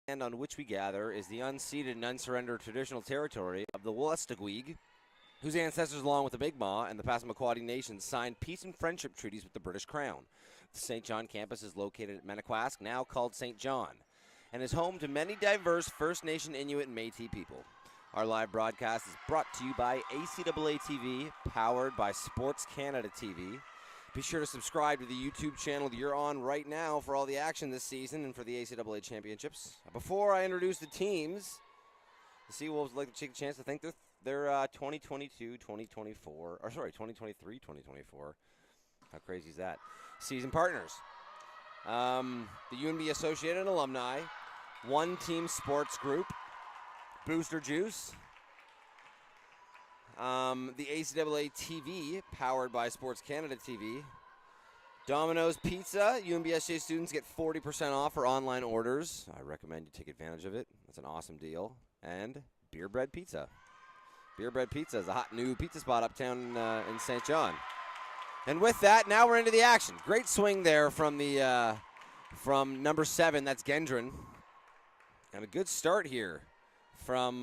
land on which we gather is the unceded and unsurrendered traditional territory of the Wolastoqiyik, whose ancestors, along with the Mi'kmaq and the Passamaquoddy nations, signed peace and friendship treaties with the British Crown. The St. John campus is located at Menequask, now called St. John, and is home to many diverse First Nation, Inuit, and Métis people. Our live broadcast is brought to you by ACAA TV, powered by Sports Canada TV. Be sure to subscribe to the YouTube channel that you're on right now for all the action this season and for the ACAA championships. Before I introduce the teams, the Seawolves would like to take a chance to thank their 2022-2024, or sorry, 2023-2024. How crazy is that? Season partners. The UNB Associated Alumni, One Team Sports Group, Booster Juice, the ACAA TV, powered by Sports Canada TV, Domino's Pizza. UNBSJ students get 40% off for online orders. I recommend you take advantage of it. That's an awesome deal. And Beer Bread Pizza. Beer Bread Pizza is a hot new pizza spot uptown in St. John. And with that, now we're into the action. Great swing there from the from number 7. That's Gendron. And a good start here from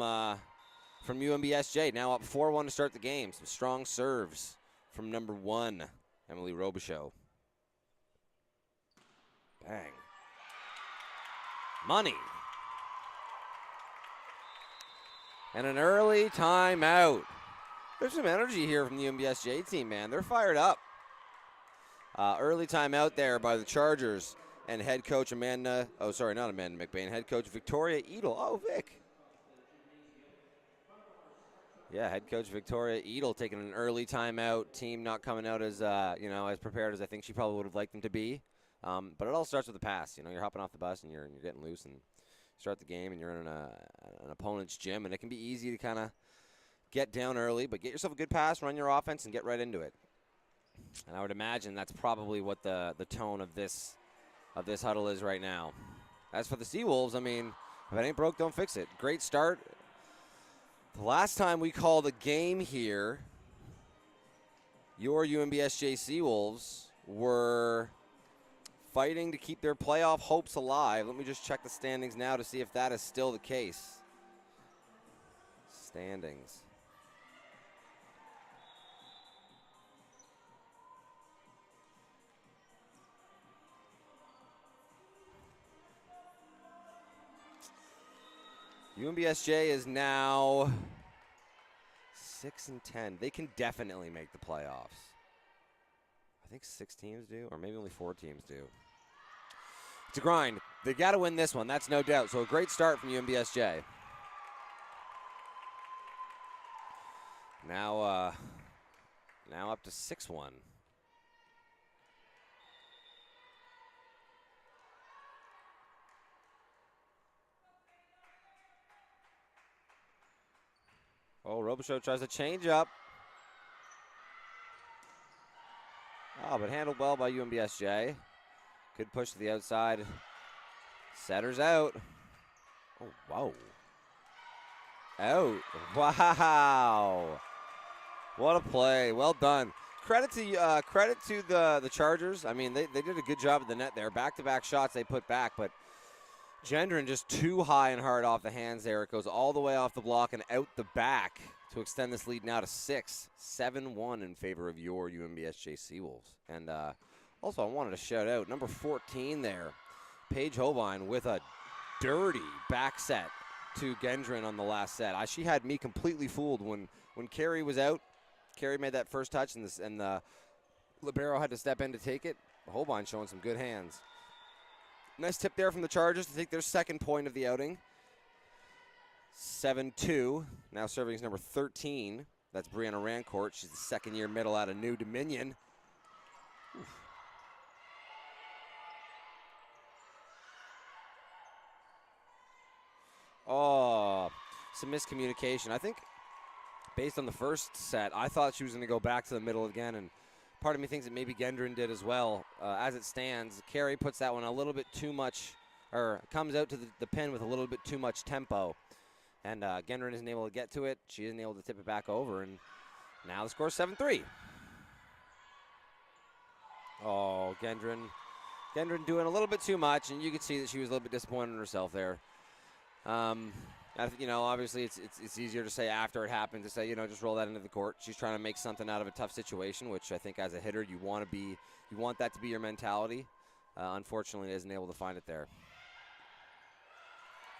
UNBSJ. Now up 4-1 to start the game. Some strong serves from number 1, Emily Robichaud. Bang. Money. And an early timeout. There's some energy here from the UNBSJ team, man. They're fired up. Early timeout there by the Chargers and head coach not Amanda McBain, head coach Victoria Edel. Oh, Vic. Yeah, head coach Victoria Edel taking an early timeout. Team not coming out as as prepared as I think she probably would have liked them to be. But it all starts with the pass. You're hopping off the bus and you're getting loose and start the game and you're in an opponent's gym, and it can be easy to kind of get down early, but get yourself a good pass, run your offense, and get right into it. And I would imagine that's probably what the tone of this huddle is right now. As for the Seawolves, I mean, if it ain't broke, don't fix it. Great start. The last time we called a game here, your UNBSJ Seawolves were fighting to keep their playoff hopes alive. Let me just check the standings now to see if that is still the case. Standings. UNBSJ is now 6-10. They can definitely make the playoffs. I think 6 teams do, or maybe only 4 teams do. It's a grind. They got to win this one, that's no doubt. So a great start from UNBSJ. Now up to 6-1. Oh, Robichaud tries to change up. Oh, but handled well by UNBSJ. Good push to the outside. Setter's out. Oh, whoa. Out. Wow. What a play. Well done. Credit to the Chargers. I mean, they did a good job at the net there. Back-to-back shots they put back, but Gendron just too high and hard off the hands there. It goes all the way off the block and out the back to extend this lead now to 6. 7-1 in favor of your UNBSJ Seawolves. And also I wanted to shout out number 14 there, Paige Holbein, with a dirty back set to Gendron on the last set. She had me completely fooled when Carrie was out. Carrie made that first touch and the libero had to step in to take it. Holbein showing some good hands. Nice tip there from the Chargers to take their second point of the outing. 7-2. Now serving is number 13. That's Brianna Rancourt. She's the second-year middle out of New Dominion. Oof. Oh, some miscommunication. I think based on the first set, I thought she was going to go back to the middle again, and part of me thinks that maybe Gendron did as well. As it stands, Carey puts that one a little bit too much, or comes out to the pin with a little bit too much tempo. And Gendron isn't able to get to it. She isn't able to tip it back over, and now the score is 7-3. Oh, Gendron doing a little bit too much, and you could see that she was a little bit disappointed in herself there. You know, obviously it's easier to say after it happened to say, you know, just roll that into the court. She's trying to make something out of a tough situation, which I think as a hitter you want that to be your mentality. Unfortunately, isn't able to find it there.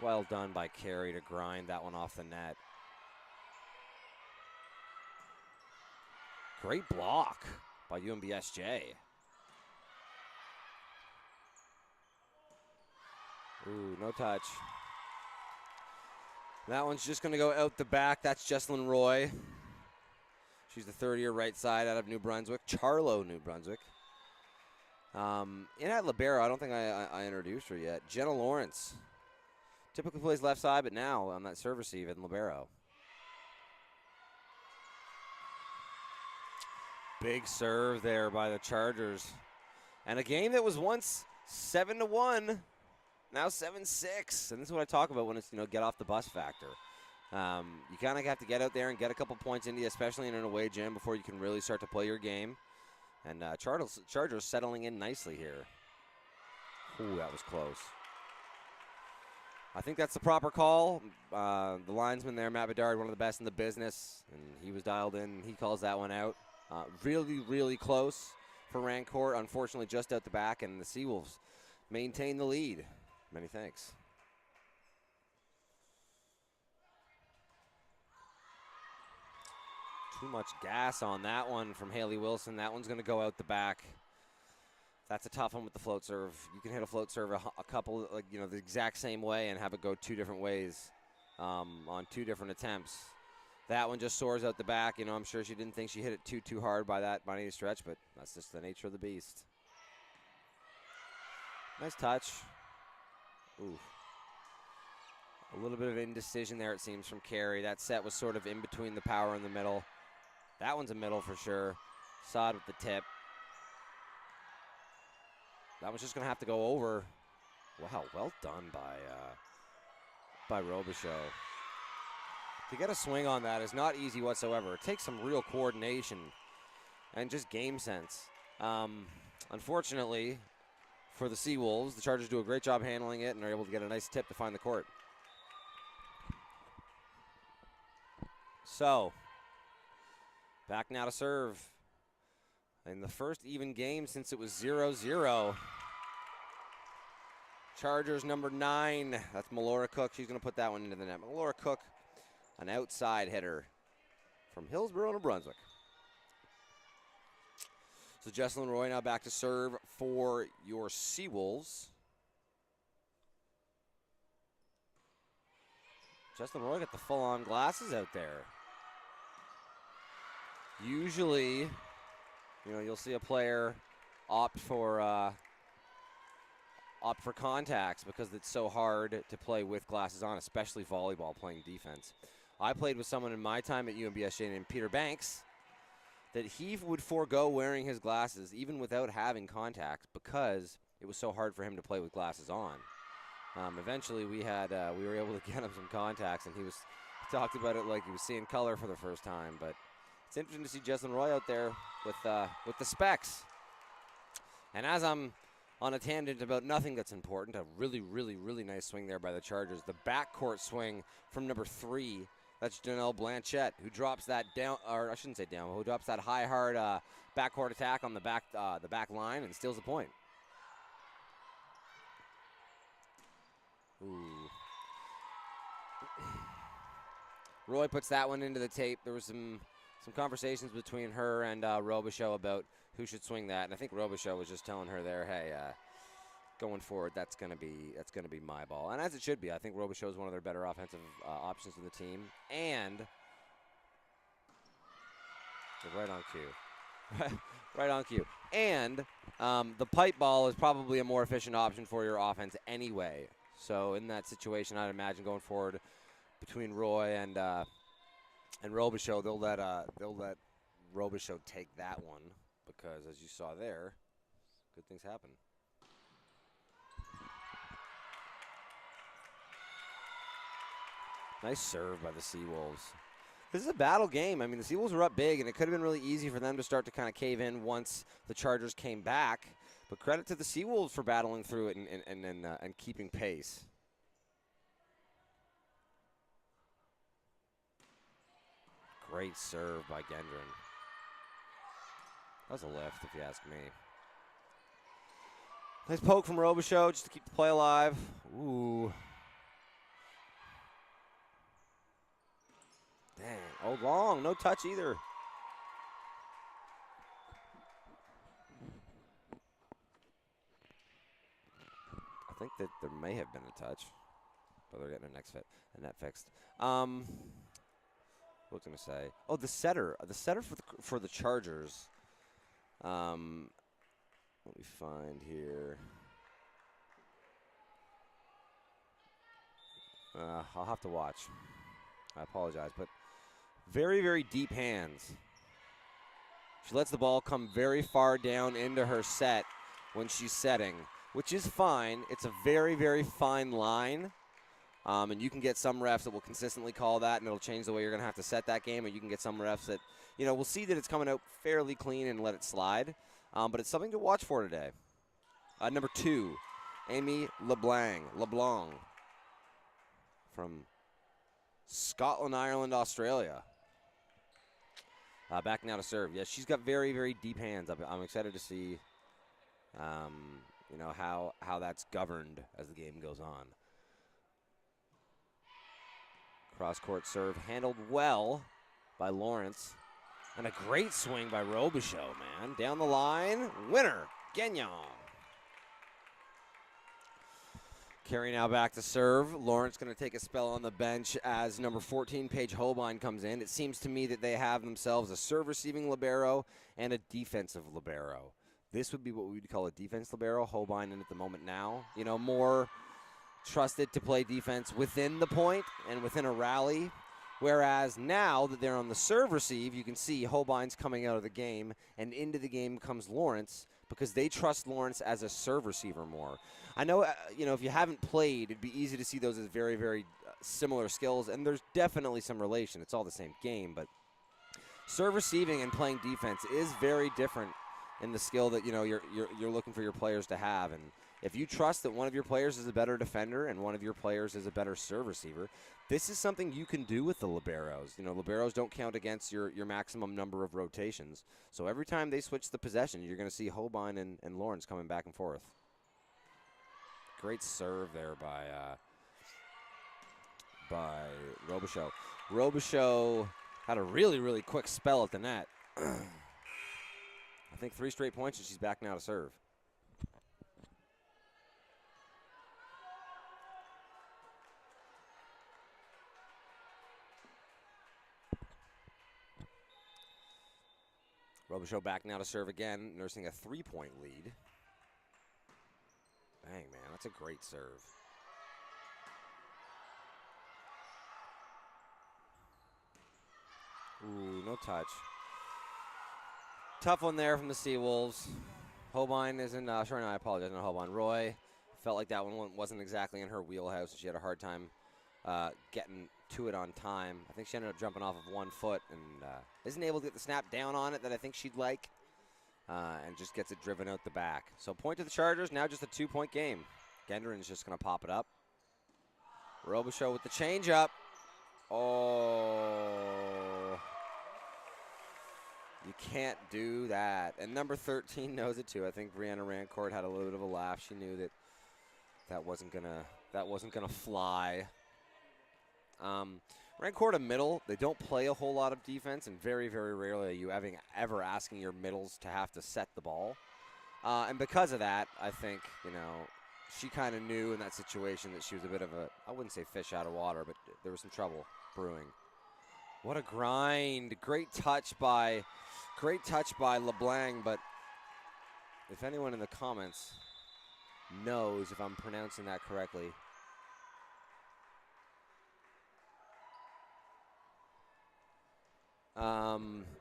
Well done by Carey to grind that one off the net. Great block by UNBSJ. Ooh, no touch. That one's just going to go out the back. That's Jessalyn Roy. She's the third-year right side out of New Brunswick. Charlo, New Brunswick. In at libero, I don't think I introduced her yet. Jenna Lawrence. Typically plays left side, but now on that serve receive in libero. Big serve there by the Chargers. And a game that was once 7-1, now 7-6. And this is what I talk about when it's, you know, get off the bus factor. You kind of have to get out there and get a couple points into you, especially in an away gym, before you can really start to play your game. And Chargers settling in nicely here. Ooh, that was close. I think that's the proper call. The linesman there, Matt Bedard, one of the best in the business, and he was dialed in. He calls that one out. Really, really close for Rancourt. Unfortunately, just out the back, and the Seawolves maintain the lead. Many thanks. Too much gas on that one from Haley Wilson. That one's going to go out the back. That's a tough one with the float serve. You can hit a float serve a couple, like, you know, the exact same way and have it go two different ways on two different attempts. That one just soars out the back. You know, I'm sure she didn't think she hit it too hard by any stretch, but that's just the nature of the beast. Nice touch. Ooh. A little bit of indecision there, it seems, from Carey. That set was sort of in between the power and the middle. That one's a middle for sure. Saw it with the tip. That was just going to have to go over. Wow, well done by Robichaud. To get a swing on that is not easy whatsoever. It takes some real coordination and just game sense. Unfortunately, for the Seawolves, the Chargers do a great job handling it and are able to get a nice tip to find the court. So, back now to serve. In the first even game since it was 0-0. Chargers number 9. That's Melora Cook. She's going to put that one into the net. Melora Cook, an outside hitter from Hillsborough, New Brunswick. So Jessalyn Roy now back to serve for your Seawolves. Jessalyn Roy got the full-on glasses out there. Usually, you know, you'll see a player opt for contacts because it's so hard to play with glasses on, especially volleyball, playing defense. I played with someone in my time at UNBSJ named Peter Banks that he would forego wearing his glasses even without having contacts because it was so hard for him to play with glasses on. Eventually, we were able to get him some contacts, and he talked about it like he was seeing color for the first time. But it's interesting to see Jessalyn Roy out there with the specs. And as I'm on a tangent about nothing that's important, a really, really, really nice swing there by the Chargers. The backcourt swing from number 3. That's Janelle Blanchette, who drops that down, or I shouldn't say down, who drops that high, hard backcourt attack on the back line and steals the point. Ooh. Roy puts that one into the tape. There was some conversations between her and Robichaud about who should swing that, and I think Robichaud was just telling her there, hey, going forward, that's gonna be my ball, and as it should be. I think Robichaud is one of their better offensive options in the team, and right on cue, right on cue. And the pipe ball is probably a more efficient option for your offense anyway. So in that situation, I'd imagine going forward between Roy and Robichaud, they'll let Robichaud take that one because, as you saw there, good things happen. Nice serve by the Seawolves. This is a battle game. I mean, the Seawolves were up big, and it could have been really easy for them to start to kind of cave in once the Chargers came back. But credit to the Seawolves for battling through it and keeping pace. Great serve by Gendron. That was a lift, if you ask me. Nice poke from Robichaux just to keep the play alive. Ooh. Dang. Oh, long. No touch either. I think that there may have been a touch, but they're getting a net fixed. What was I going to say? Oh, the setter for the Chargers. Let me find here. I'll have to watch. I apologize, but very, very deep hands. She lets the ball come very far down into her set when she's setting, which is fine. It's a very, very fine line. And you can get some refs that will consistently call that, and it'll change the way you're going to have to set that game. And you can get some refs that, will see that it's coming out fairly clean and let it slide. But it's something to watch for today. Number 2, Amy LeBlanc from Scotland, Ireland, Australia. Back now to serve. Yeah, she's got very, very deep hands. I'm excited to see, how that's governed as the game goes on. Cross-court serve handled well by Lawrence. And a great swing by Robichaux, man. Down the line, winner, Gagnon. Carey now back to serve. Lawrence going to take a spell on the bench as number 14, Paige Holbein, comes in. It seems to me that they have themselves a serve-receiving libero and a defensive libero. This would be what we would call a defense libero. Holbein in at the moment now. More trusted to play defense within the point and within a rally. Whereas now that they're on the serve-receive, you can see Holbein's coming out of the game, and into the game comes Lawrence because they trust Lawrence as a serve receiver more. I know, if you haven't played, it'd be easy to see those as very, very similar skills, and there's definitely some relation. It's all the same game, but serve receiving and playing defense is very different in the skill that, you're looking for your players to have. And if you trust that one of your players is a better defender and one of your players is a better serve receiver, this is something you can do with the liberos. Liberos don't count against your maximum number of rotations. So every time they switch the possession, you're going to see Holbein and Lawrence coming back and forth. Great serve there by Robichaux. Robichaux had a really, really quick spell at the net. I think 3 straight points, and she's back now to serve. Robichaux back now to serve again, nursing a 3-point lead. Dang, man, that's a great serve. Ooh, no touch. Tough one there from the Seawolves. Holbein isn't, I apologize, not Holbein. Roy felt like that one wasn't exactly in her wheelhouse. She had a hard time getting to it on time. I think she ended up jumping off of 1 foot and isn't able to get the snap down on it that I think she'd like, and just gets it driven out the back. So point to the Chargers, now just a 2-point game. Gendron's just going to pop it up. Robichaux with the changeup. Oh, you can't do that. And number 13 knows it too. I think Brianna Rancourt had a little bit of a laugh. She knew that wasn't gonna fly. Rancourt a middle. They don't play a whole lot of defense, and very, very rarely are you ever asking your middles to have to set the ball. And because of that, I think, she kind of knew in that situation that she was a bit of a, I wouldn't say fish out of water, but there was some trouble brewing. What a grind. Great touch by LeBlanc, but if anyone in the comments knows if I'm pronouncing that correctly,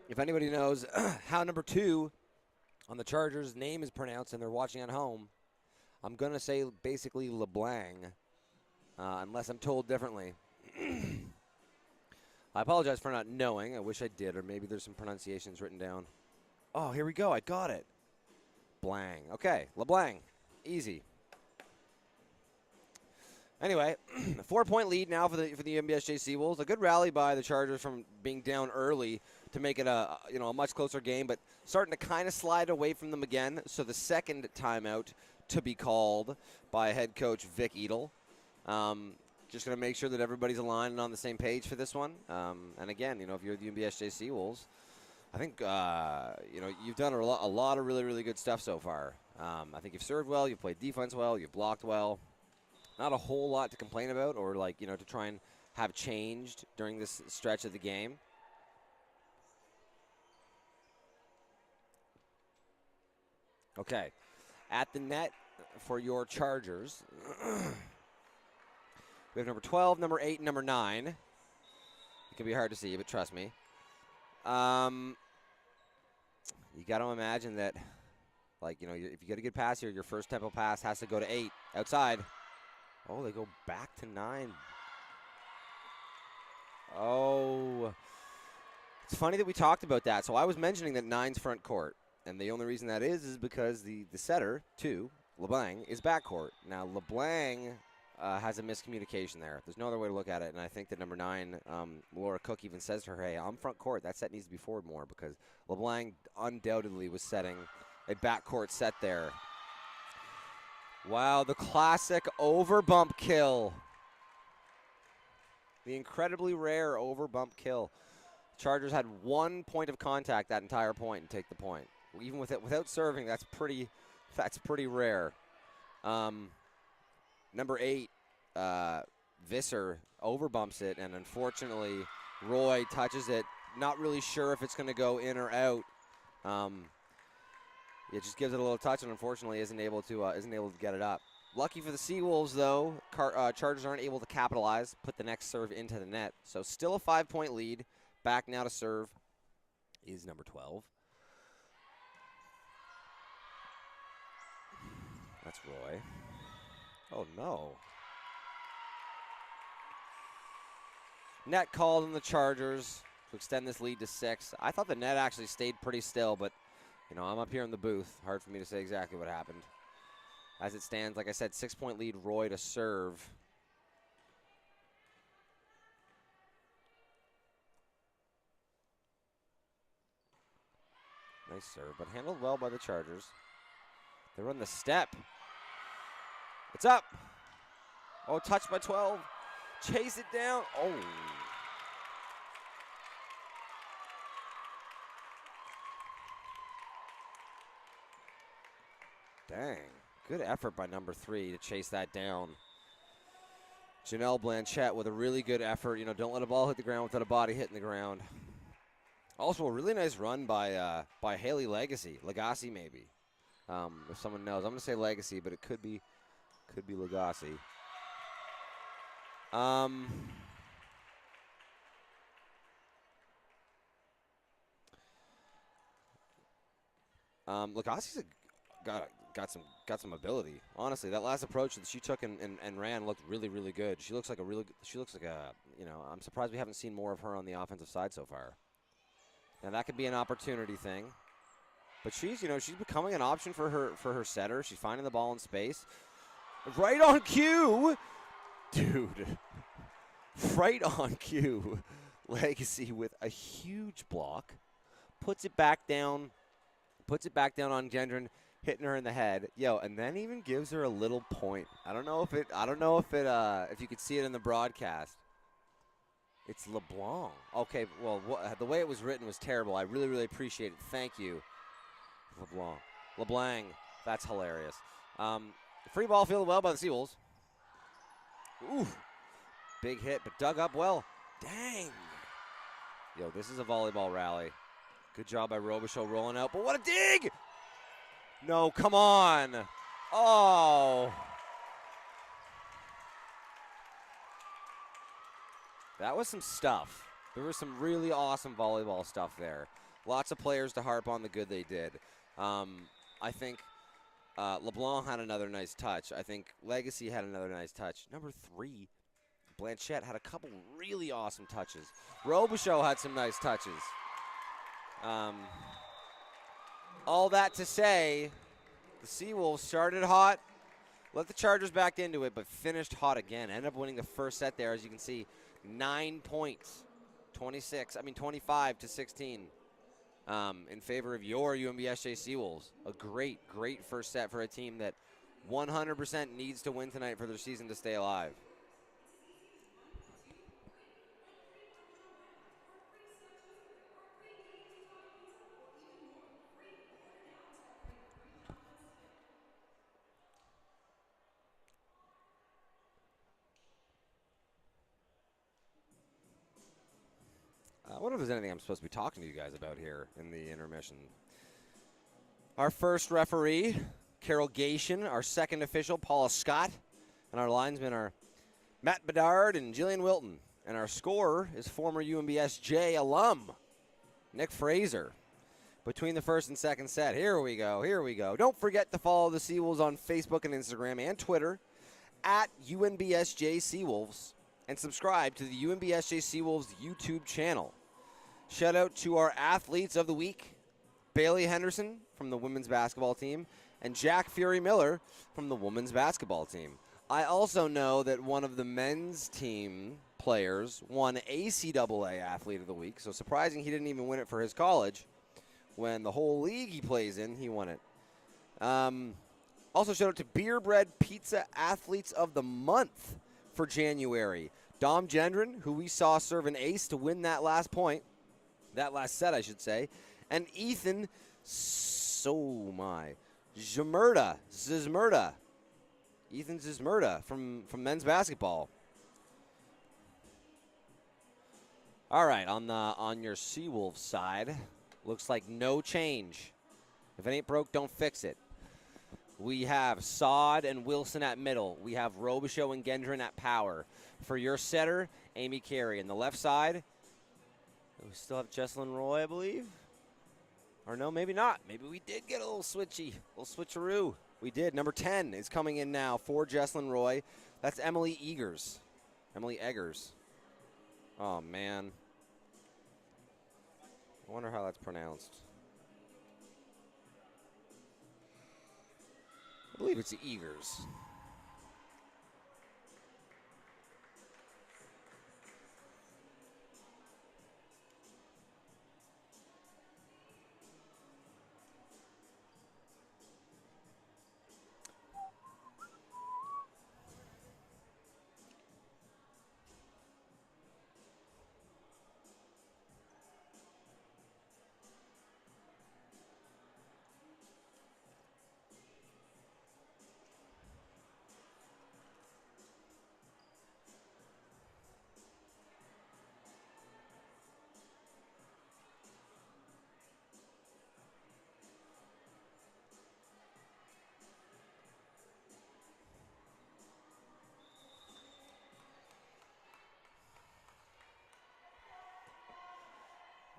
if anybody knows how number 2 on the Chargers' name is pronounced and they're watching at home, I'm going to say basically LeBlanc, unless I'm told differently. I apologize for not knowing. I wish I did, or maybe there's some pronunciations written down. Oh, here we go. I got it. Blang. Okay, LeBlanc. Easy. Anyway, 4-point lead now for the UNBSJ Seawolves. A good rally by the Chargers from being down early to make it a much closer game, but starting to kind of slide away from them again. So the second timeout to be called by head coach Vic Edel. Just going to make sure that everybody's aligned and on the same page for this one. And again, if you're the UNBSJ Seawolves, I think you've done a lot of really, really good stuff so far. I think you've served well, you've played defense well, you've blocked well. Not a whole lot to complain about or to try and have changed during this stretch of the game. Okay, at the net for your Chargers, we have number 12, number 8, and number 9. It can be hard to see, but trust me. You got to imagine that, if you get a good pass here, your first tempo pass has to go to 8 outside. Oh, they go back to 9. Oh, it's funny that we talked about that. So I was mentioning that 9's front court, and the only reason that is because the setter, 2, LeBlanc, is backcourt. Now, LeBlanc has a miscommunication there. There's no other way to look at it, and I think that number 9, Laura Cook, even says to her, hey, I'm front court. That set needs to be forward more because LeBlanc undoubtedly was setting a backcourt set there. Wow, the classic over bump kill. The incredibly rare over bump kill. Chargers had 1 point of contact that entire point and take the point. Even without serving, that's pretty rare. Number 8, Visser overbumps it, and unfortunately, Roy touches it. Not really sure if it's going to go in or out. It just gives it a little touch, and unfortunately isn't able to get it up. Lucky for the Seawolves, though, Chargers aren't able to capitalize, put the next serve into the net. So still a 5-point lead. Back now to serve is number 12. That's Roy. Oh, no. Net called on the Chargers to extend this lead to 6. I thought the net actually stayed pretty still, but I'm up here in the booth. Hard for me to say exactly what happened. As it stands, like I said, 6-point lead, Roy to serve. Nice serve, but handled well by the Chargers. They run the step. It's up. Oh, touched by 12. Chase it down. Oh. Dang. Good effort by number 3 to chase that down. Janelle Blanchette with a really good effort. Don't let a ball hit the ground without a body hitting the ground. Also, a really nice run by Haley Legacy maybe. If someone knows. I'm going to say Legacy, but it could be Legacy. Legacy's got some ability. Honestly, that last approach that she took and ran looked really, really good. She looks like I'm surprised we haven't seen more of her on the offensive side so far. Now that could be an opportunity thing. But she's becoming an option for her setter. She's finding the ball in space. Right on cue. Dude. Right on cue. Legacy with a huge block. Puts it back down on Gendron, hitting her in the head. And then even gives her a little point. I don't know if you could see it in the broadcast. It's LeBlanc. Okay, well, the way it was written was terrible. I really, really appreciate it. Thank you, LeBlanc. That's hilarious. Free ball fielded well by the Seawolves. Ooh, big hit, but dug up well. Dang. This is a volleyball rally. Good job by Robichaud rolling out, but what a dig! No, come on. Oh. That was some stuff. There was some really awesome volleyball stuff there. Lots of players to harp on the good they did. I think LeBlanc had another nice touch. I think Legacy had another nice touch. Number 3, Blanchette had a couple really awesome touches. Robichaud had some nice touches. All that to say, the Seawolves started hot, Let the Chargers back into it, but finished hot again. Ended up winning the first set there, as you can see. 9 points. 25 to 16 in favor of your UNBSJ Seawolves. A great, great first set for a team that 100% needs to win tonight for their season to stay alive. I wonder if there's anything I'm supposed to be talking to you guys about here in the intermission. Our first referee, Carol Gation. Our second official, Paula Scott. And our linesmen are Matt Bedard and Jillian Wilton. And our scorer is former UNBSJ alum, Nick Fraser. Between the first and second set. Here we go. Here we go. Don't forget to follow the Seawolves on Facebook and Instagram and Twitter at UNBSJ Seawolves. And subscribe to the UNBSJ Seawolves YouTube channel. Shout out to our athletes of the week, Bailey Henderson from the women's basketball team and Jack Fury Miller from the women's basketball team. I also know that one of the men's team players won ACAA Athlete of the Week, so surprising he didn't even win it for his college. When the whole league he plays in, he won it. Also shout out to Beer Bread Pizza Athletes of the Month for January. Dom Gendron, who we saw serve an ace to win that last point. That last set, I should say. And Ethan Zizmerda. Ethan Zizmerda from men's basketball. All right, on your Seawolves side, looks like no change. If it ain't broke, don't fix it. We have Sod and Wilson at middle. We have Robichaux and Gendron at power. For your setter, Amy Carey. On the left side, we still have Jesselyn Roy, I believe. Or no, maybe not. Maybe we did get a little switchy, a little switcheroo. We did. Number 10 is coming in now for Jesselyn Roy. That's Emily Eggers. Emily Eggers. Oh, man. I wonder how that's pronounced. I believe it's Eggers.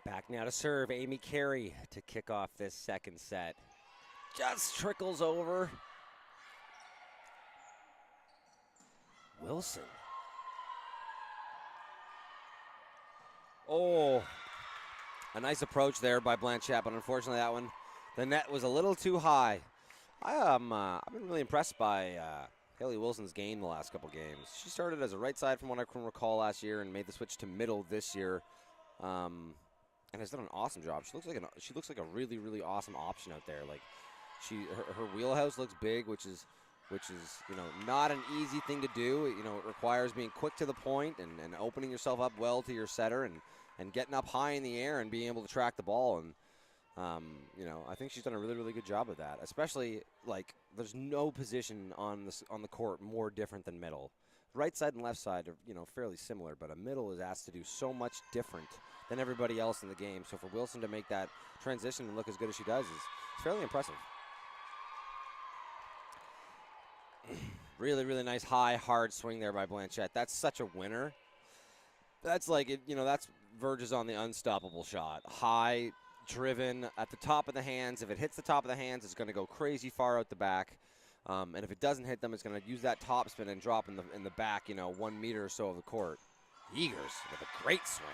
Back now to serve, Amy Carey to kick off this second set. Just trickles over. Wilson. Oh, a nice approach there by Blanchett, but unfortunately that one, the net was a little too high. I've been really impressed by Haley Wilson's game the last couple games. She started as a right side from what I can recall last year and made the switch to middle this year. And has done an awesome job. She looks like a really, really awesome option out there. Like her wheelhouse looks big, which is not an easy thing to do. It requires being quick to the point and opening yourself up well to your setter and getting up high in the air and being able to track the ball. And I think she's done a really, really good job of that. Especially there's no position on the court more different than middle. Right side and left side are fairly similar, but a middle is asked to do so much different than everybody else in the game. So for Wilson to make that transition and look as good as she does is fairly impressive. Really, really nice high, hard swing there by Blanchett. That's such a winner. That's that's verges on the unstoppable shot. High, driven, at the top of the hands. If it hits the top of the hands, it's going to go crazy far out the back. And if it doesn't hit them, it's going to use that top spin and drop in the back, 1 meter or so of the court. Eggers with a great swing.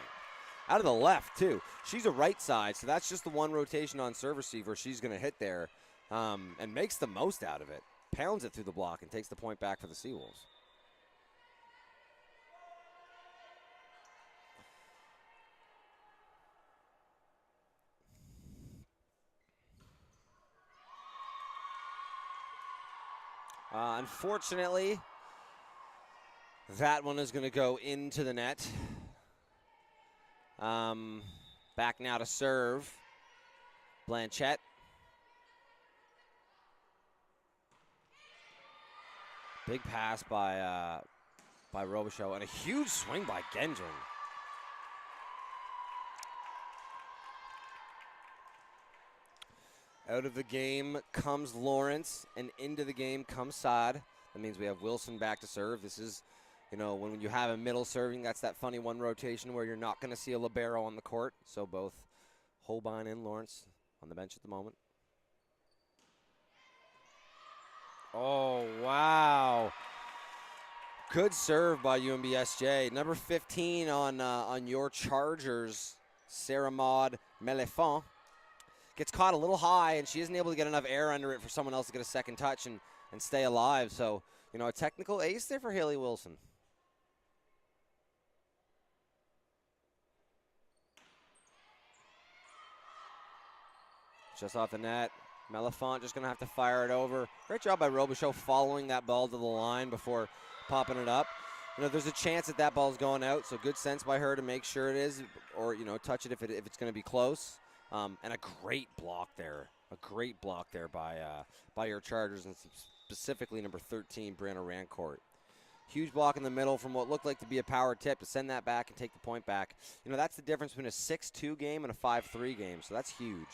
Out of the left, too. She's a right side, so that's just the one rotation on serve receiver she's going to hit there and makes the most out of it. pounds it through the block and takes the point back for the Seawolves. Unfortunately, that one is going to go into the net. Back now to serve. Blanchette. Big pass by Robichaud, and a huge swing by Gendron. Out of the game comes Lawrence, and into the game comes Saad. That means we have Wilson back to serve. This is, when you have a middle serving, that's that funny one rotation where you're not going to see a libero on the court. So both Holbein and Lawrence on the bench at the moment. Oh, wow. Good serve by UNBSJ. Number 15 on your Chargers, Sarah Maud Melefant. Gets caught a little high, and she isn't able to get enough air under it for someone else to get a second touch and stay alive. So, a technical ace there for Haley Wilson. Just off the net. Melefant just going to have to fire it over. Great job by Robichaud following that ball to the line before popping it up. There's a chance that ball's going out, so good sense by her to make sure it is, or, touch it if it's going to be close. And a great block there. A great block there by your Chargers, and specifically number 13, Brianna Rancourt. Huge block in the middle from what looked like to be a power tip to send that back and take the point back. That's the difference between a 6-2 game and a 5-3 game, so that's huge.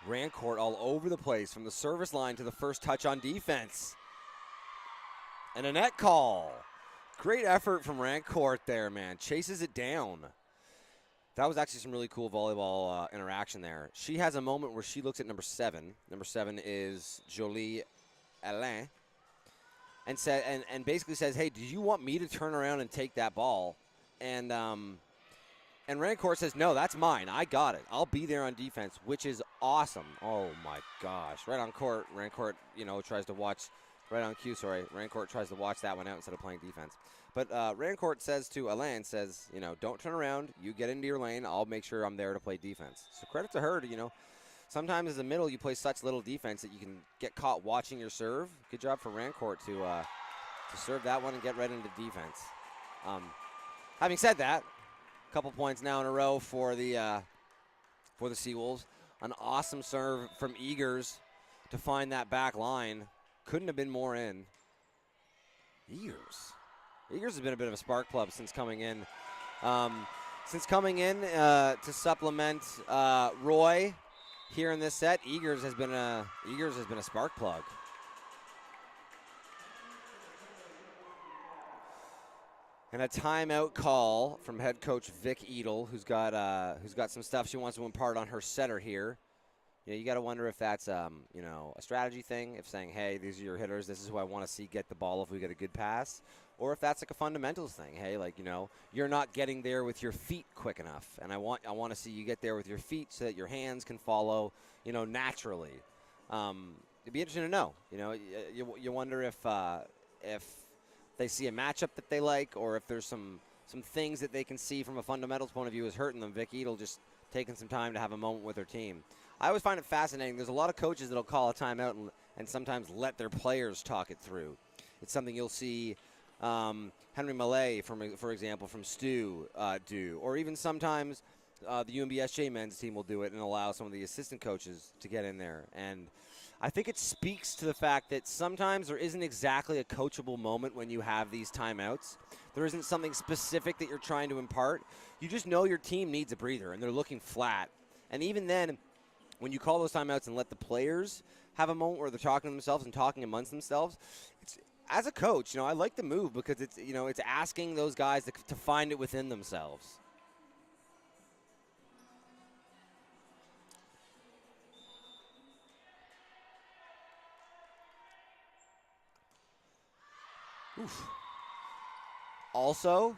Rancourt all over the place from the service line to the first touch on defense. And a net call. Great effort from Rancourt there, man. Chases it down. That was actually some really cool volleyball interaction there. She has a moment where she looks at number 7. Number 7 is Jolie Alain. And basically says, hey, do you want me to turn around and take that ball? And Rancourt says, no, that's mine. I got it. I'll be there on defense, which is awesome. Oh, my gosh. Right on court, Rancourt, tries to watch, right on cue, sorry. Rancourt tries to watch that one out instead of playing defense. But Rancourt says to Alain, don't turn around. You get into your lane. I'll make sure I'm there to play defense. So credit to her to, sometimes as a middle you play such little defense that you can get caught watching your serve. Good job for Rancourt to serve that one and get right into defense. Having said that, a couple points now in a row for the Seawolves. An awesome serve from Eagers to find that back line. Couldn't have been more in. Eagers has been a bit of a spark plug since coming in. To supplement Roy here in this set, Eagers has been a spark plug. And a timeout call from head coach Vic Edel, who's got some stuff she wants to impart on her setter here. You got to wonder if that's a strategy thing, if saying, hey, these are your hitters, this is who I want to see get the ball if we get a good pass, or if that's like a fundamentals thing. Hey, you're not getting there with your feet quick enough, and I want to see you get there with your feet so that your hands can follow, naturally. It'd be interesting to know. You wonder if they see a matchup that they like, or if there's some things that they can see from a fundamentals point of view is hurting them. Vic Edel just taking some time to have a moment with her team. I always find it fascinating. There's a lot of coaches that'll call a timeout and sometimes let their players talk it through. It's something you'll see Henry Mallet, for example, from Stu do. Or even sometimes the UNBSJ men's team will do it and allow some of the assistant coaches to get in there. And I think it speaks to the fact that sometimes there isn't exactly a coachable moment when you have these timeouts. There isn't something specific that you're trying to impart. You just know your team needs a breather, and they're looking flat. And even then, when you call those timeouts and let the players have a moment where they're talking to themselves and talking amongst themselves, as a coach, I like the move because it's asking those guys to find it within themselves. Oof. Also,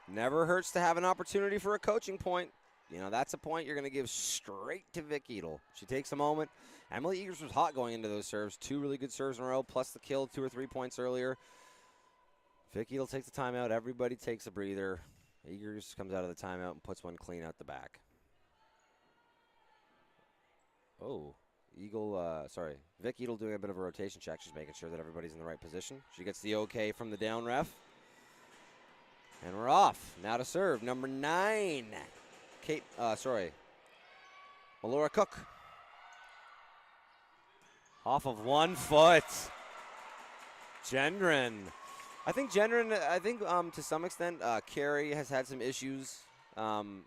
never hurts to have an opportunity for a coaching point. you know, that's a point you're going to give straight to Vic Edel. She takes a moment. Emily Eagers was hot going into those serves. 2 really good serves in a row, plus the kill 2 or 3 points earlier. Vic Edel takes the timeout. Everybody takes a breather. Eagers comes out of the timeout and puts one clean out the back. Oh, Vic Edel doing a bit of a rotation check. She's making sure that everybody's in the right position. She gets the okay from the down ref. And we're off. Now to serve, number 9. Melora Cook. Off of 1 foot. Gendron. I think to some extent, Carrie has had some issues.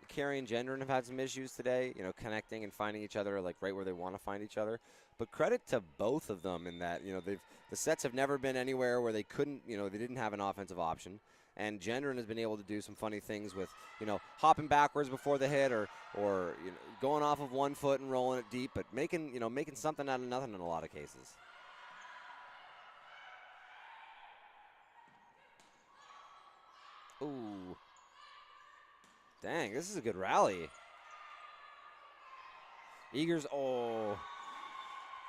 Carrie and Gendron have had some issues today, you know, connecting and finding each other like right where they want to find each other. But credit to both of them in that, you know, the sets have never been anywhere where they couldn't, you know, they didn't have an offensive option. And Gendron has been able to do some funny things with, you know, hopping backwards before the hit or you know, going off of 1 foot and rolling it deep, but making something out of nothing in a lot of cases. Ooh. Dang, this is a good rally. Eagers,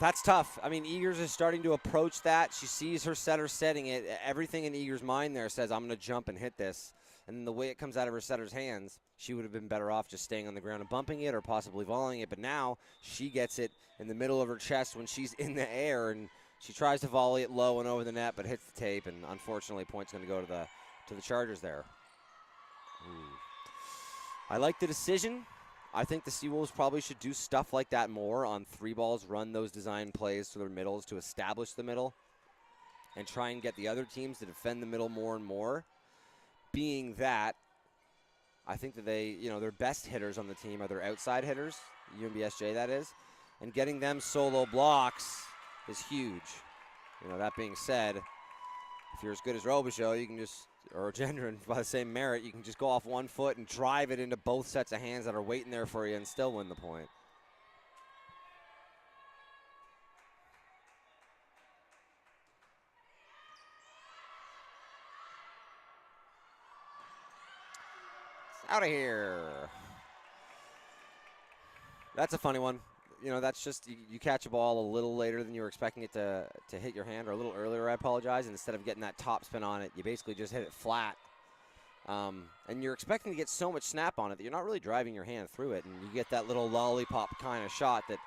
that's tough. I mean, Eagers is starting to approach that. She sees her setter setting it. Everything in Eagers' mind there says, I'm going to jump and hit this. And the way it comes out of her setter's hands, she would have been better off just staying on the ground and bumping it or possibly volleying it. But now she gets it in the middle of her chest when she's in the air, and she tries to volley it low and over the net, but hits the tape. And unfortunately, point's going to go to the Chargers there. I like the decision. I think the Seawolves probably should do stuff like that more on 3 balls, run those design plays to their middles to establish the middle and try and get the other teams to defend the middle more and more. Being that, I think that their best hitters on the team are their outside hitters, UNBSJ that is, and getting them solo blocks is huge. You know, that being said, if you're as good as Robichaud, you can just, or Gendron by the same merit, you can just go off 1 foot and drive it into both sets of hands that are waiting there for you and still win the point. Out of here. That's a funny one. You know, that's just, you catch a ball a little later than you were expecting it to hit your hand, or a little earlier, I apologize, and instead of getting that top spin on it, you basically just hit it flat. And you're expecting to get so much snap on it that you're not really driving your hand through it, and you get that little lollipop kind of shot that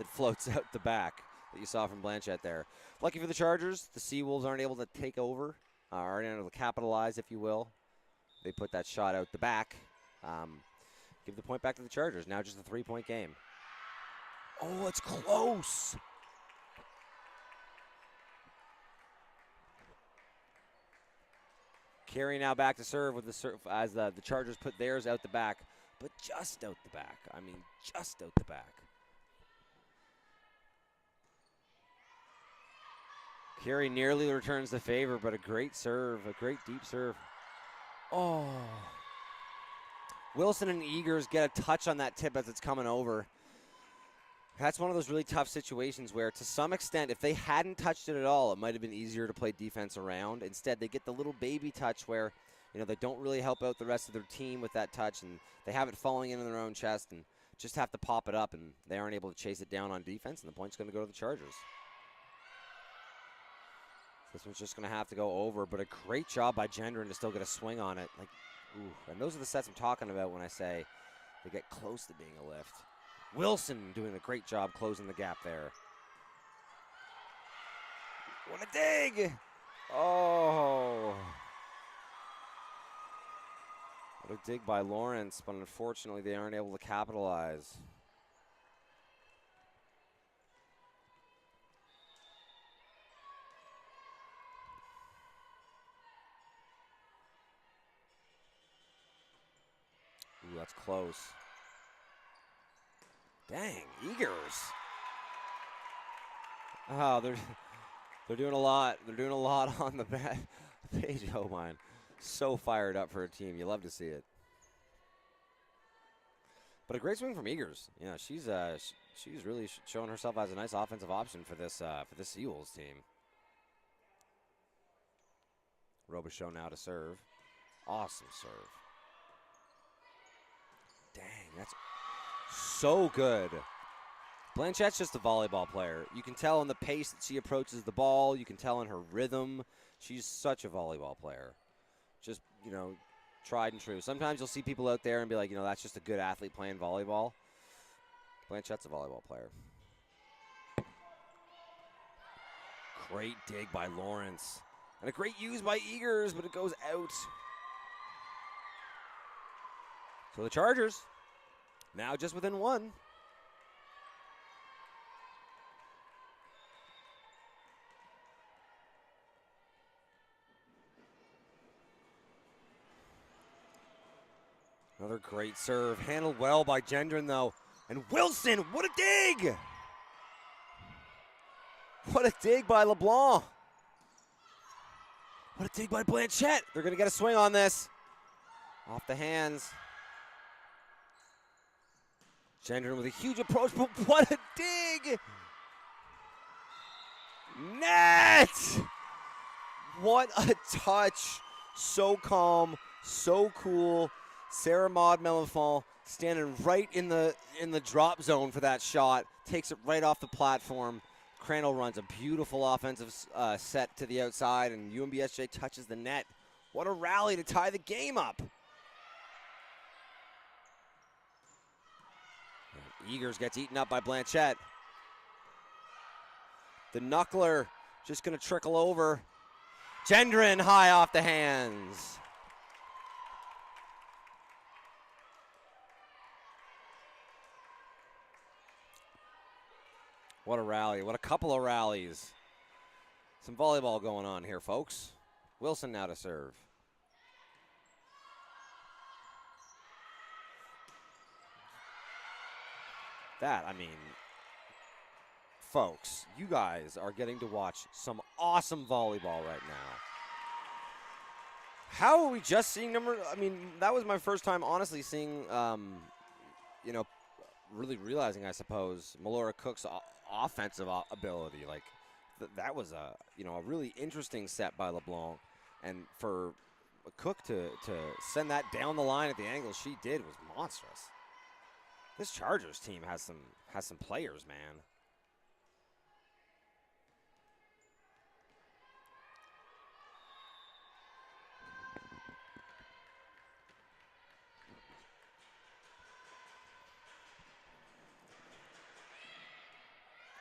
floats out the back that you saw from Blanchette there. Lucky for the Chargers, the Seawolves aren't able to take over, aren't able to capitalize, if you will. They put that shot out the back. Give the point back to the Chargers. Now just a 3-point game. Oh, it's close. Carey now back to serve with the serve as the Chargers put theirs out the back, but just out the back. I mean, just out the back. Carey nearly returns the favor, but a great serve, a great deep serve. Oh. Wilson and Eagers get a touch on that tip as it's coming over. That's one of those really tough situations where, to some extent, if they hadn't touched it at all, it might have been easier to play defense around. Instead, they get the little baby touch where, you know, they don't really help out the rest of their team with that touch, and they have it falling into their own chest and just have to pop it up, and they aren't able to chase it down on defense, and the point's going to go to the Chargers. This one's just going to have to go over, but a great job by Gendron to still get a swing on it. Like, ooh, and those are the sets I'm talking about when I say they get close to being a lift. Wilson doing a great job closing the gap there. What a dig! Oh. What a dig by Lawrence, but unfortunately they aren't able to capitalize. Ooh, that's close. Dang, Eagers. Oh, they're doing a lot. They're doing a lot on the page. Oh, mine. So fired up for a team. You love to see it. But a great swing from Eagers. You know, she's really showing herself as a nice offensive option for this Seawolves team. Robichaud now to serve. Awesome serve. Dang. That's so good. Blanchette's just a volleyball player. You can tell in the pace that she approaches the ball. You can tell in her rhythm. She's such a volleyball player. Just, tried and true. Sometimes you'll see people out there and be like, that's just a good athlete playing volleyball. Blanchette's a volleyball player. Great dig by Lawrence. And a great use by Eagers, but it goes out. So the Chargers, now just within one. Another great serve. Handled well by Gendron, though. And Wilson, what a dig! What a dig by LeBlanc. What a dig by Blanchette. They're going to get a swing on this. Off the hands. Gendron with a huge approach, but what a dig! Net! What a touch. So calm, so cool. Sarah Maud Melanfant standing right in the drop zone for that shot. Takes it right off the platform. Crandall runs a beautiful offensive set to the outside, and UNBSJ touches the net. What a rally to tie the game up. And Eagers gets eaten up by Blanchette. The knuckler just going to trickle over. Gendron high off the hands. What a rally. What a couple of rallies. Some volleyball going on here, folks. Wilson now to serve. Folks, you guys are getting to watch some awesome volleyball right now. How are we just seeing that was my first time honestly seeing, really realizing, I suppose, Melora Cook's offensive ability. Like, that was a really interesting set by LeBlanc, and for Cook to send that down the line at the angle she did was monstrous. This Chargers team has some players, man.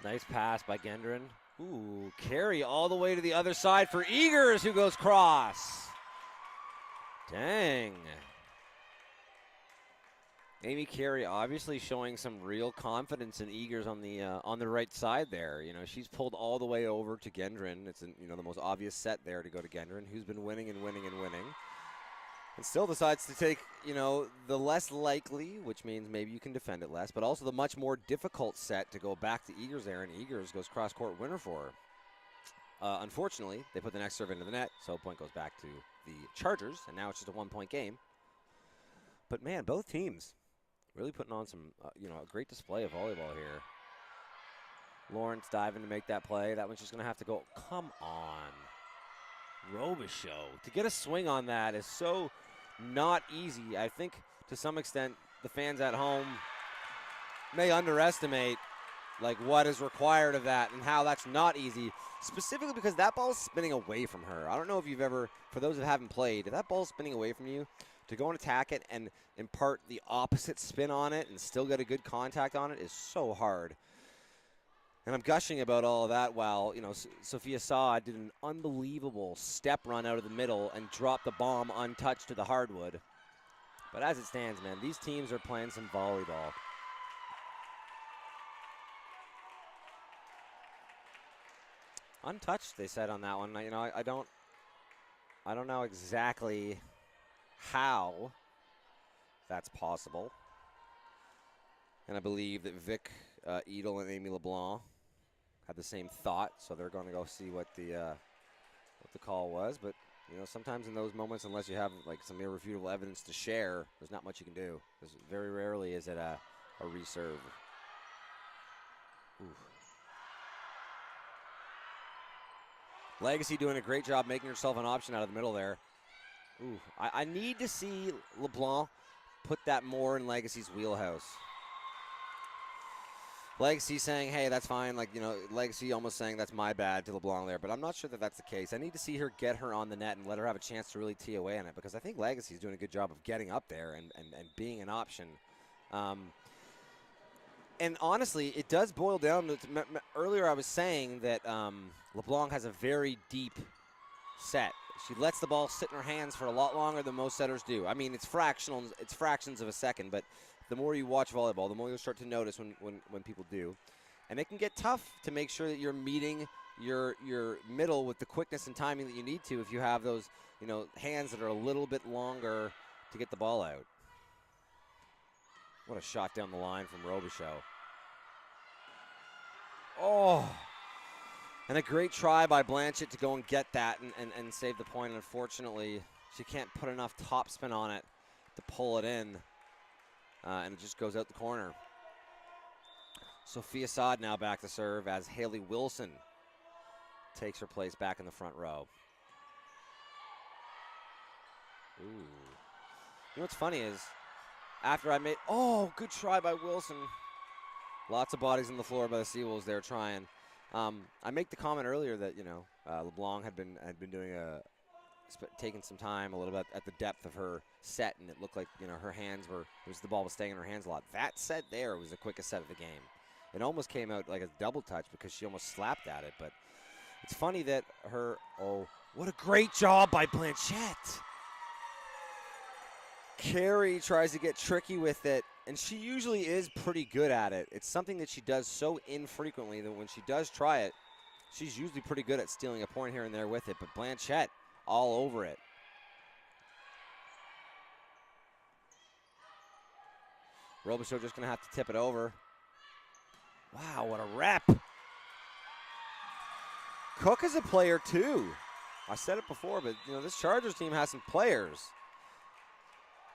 Nice pass by Gendron. Ooh, carry all the way to the other side for Eagers, who goes cross. Dang. Amy Carey obviously showing some real confidence in Eagers on the right side there. She's pulled all the way over to Gendron. It's the most obvious set there to go to Gendron, who's been winning and winning and winning. And still decides to take, the less likely, which means maybe you can defend it less, but also the much more difficult set to go back to Eagers there, and Eagers goes cross-court winner for her. Unfortunately, they put the next serve into the net, so point goes back to the Chargers, and now it's just a one-point game. But, man, both teams really putting on some, a great display of volleyball here. Lawrence diving to make that play. That one's just going to have to go. Come on. Robichaux. To get a swing on that is so not easy. I think to some extent the fans at home may underestimate what is required of that and how that's not easy, specifically because that ball's spinning away from her. I don't know if you've ever, for those that haven't played, if that ball's spinning away from you, to go and attack it and impart the opposite spin on it and still get a good contact on it is so hard. And I'm gushing about all of that while, Sophia Saad did an unbelievable step run out of the middle and dropped the bomb untouched to the hardwood. But as it stands, man, these teams are playing some volleyball. Untouched, they said on that one. I don't know exactly how that's possible. And I believe that Vic Edel and Amy LeBlanc had the same thought, so they're going to go see what the call was. But sometimes in those moments, unless you have some irrefutable evidence to share, there's not much you can do. Because very rarely is it a reserve. Ooh. Legacy doing a great job making herself an option out of the middle there. Ooh, I need to see LeBlanc put that more in Legacy's wheelhouse. Legacy saying, hey, that's fine. Like, you know, Legacy almost saying that's my bad to LeBlanc there. But I'm not sure that that's the case. I need to see her get her on the net and let her have a chance to really tee away on it, because I think Legacy's doing a good job of getting up there and being an option. And honestly, it does boil down to, earlier I was saying that LeBlanc has a very deep set. She lets the ball sit in her hands for a lot longer than most setters do. I mean, it's fractions of a second, but the more you watch volleyball, the more you'll start to notice when people do. And it can get tough to make sure that you're meeting your middle with the quickness and timing that you need to if you have those, you know, hands that are a little bit longer to get the ball out. What a shot down the line from Robichaud. Oh, and a great try by Blanchett to go and get that and save the point. Unfortunately, she can't put enough topspin on it to pull it in. And it just goes out the corner. Sophia Saad now back to serve as Haley Wilson takes her place back in the front row. Ooh. You know what's funny is, after I made, oh, good try by Wilson. Lots of bodies on the floor by the Seawolves there trying. I make the comment earlier that, you know, LeBlanc had been doing taking some time a little bit at the depth of her set, and it looked like, you know, her hands were, the ball was staying in her hands a lot. That set there was the quickest set of the game. It almost came out like a double touch because she almost slapped at it, but it's funny that oh, what a great job by Blanchett. Carey tries to get tricky with it, and she usually is pretty good at it. It's something that she does so infrequently that when she does try it, she's usually pretty good at stealing a point here and there with it, but Blanchett all over it. Robichaud just going to have to tip it over. Wow, what a rep. Cook is a player too. I said it before, but you know, this Chargers team has some players.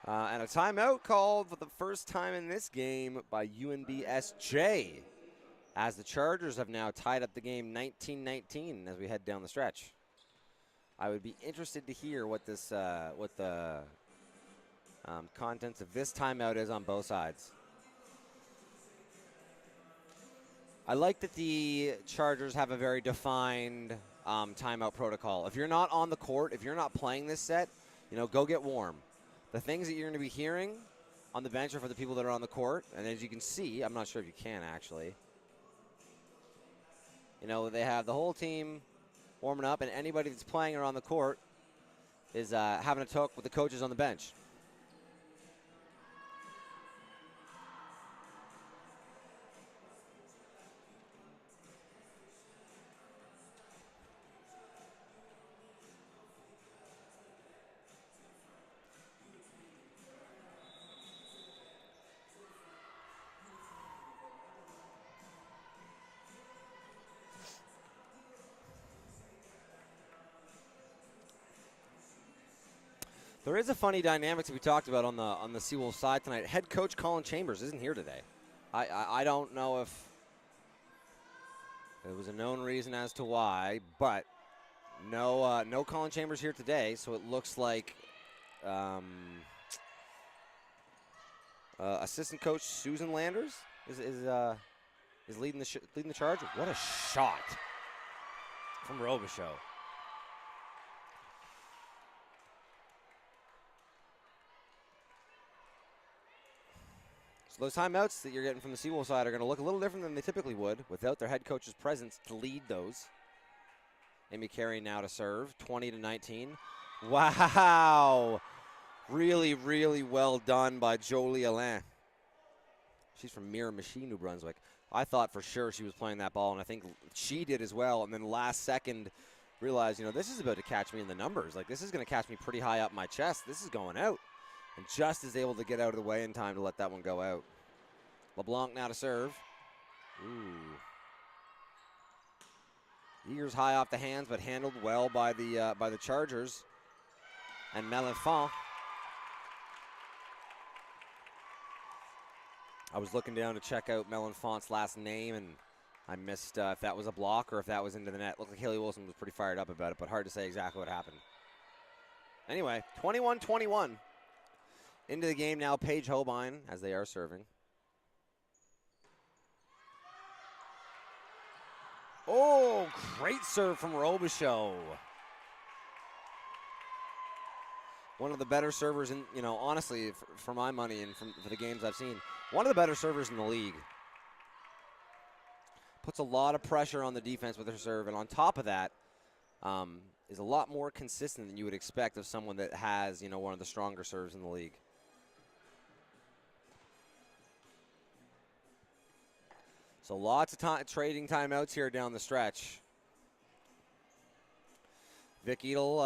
And a timeout called for the first time in this game by UNBSJ, as the Chargers have now tied up the game 19-19 as we head down the stretch. I would be interested to hear what this, what the contents of this timeout is on both sides. I like that the Chargers have a very defined timeout protocol. If you're not on the court, if you're not playing this set, you know, go get warm. The things that you're going to be hearing on the bench are for the people that are on the court, and as you can see, I'm not sure if you can actually. You know, they have the whole team warming up, and anybody that's playing or on the court is having a talk with the coaches on the bench. There is a funny dynamic that we talked about on the Seawolves side tonight. Head coach Colin Chambers isn't here today. I don't know if there was a known reason as to why, but no Colin Chambers here today. So it looks like assistant coach Susan Landers is leading the charge. What a shot from Robichaud. Those timeouts that you're getting from the Seawolves side are going to look a little different than they typically would without their head coach's presence to lead those. Amy Carey now to serve, 20-19. Wow. Really, really well done by Jolie Alain. She's from Miramichi, New Brunswick. I thought for sure she was playing that ball, and I think she did as well. And then last second realized, you know, this is about to catch me in the numbers. Like, this is going to catch me pretty high up my chest. This is going out. And just is able to get out of the way in time to let that one go out. LeBlanc now to serve. Ooh. Eagers high off the hands, but handled well by the Chargers. And Melenfant. I was looking down to check out Melenfant's last name, and I missed if that was a block or if that was into the net. Looked like Haley Wilson was pretty fired up about it, but hard to say exactly what happened. Anyway, 21-21. Into the game now, Paige Holbein, as they are serving. Oh, great serve from Robichaud. One of the better servers in, honestly, for my money and for the games I've seen, one of the better servers in the league. Puts a lot of pressure on the defense with her serve, and on top of that, is a lot more consistent than you would expect of someone that has, one of the stronger serves in the league. So lots of trading timeouts here down the stretch. Vic Edel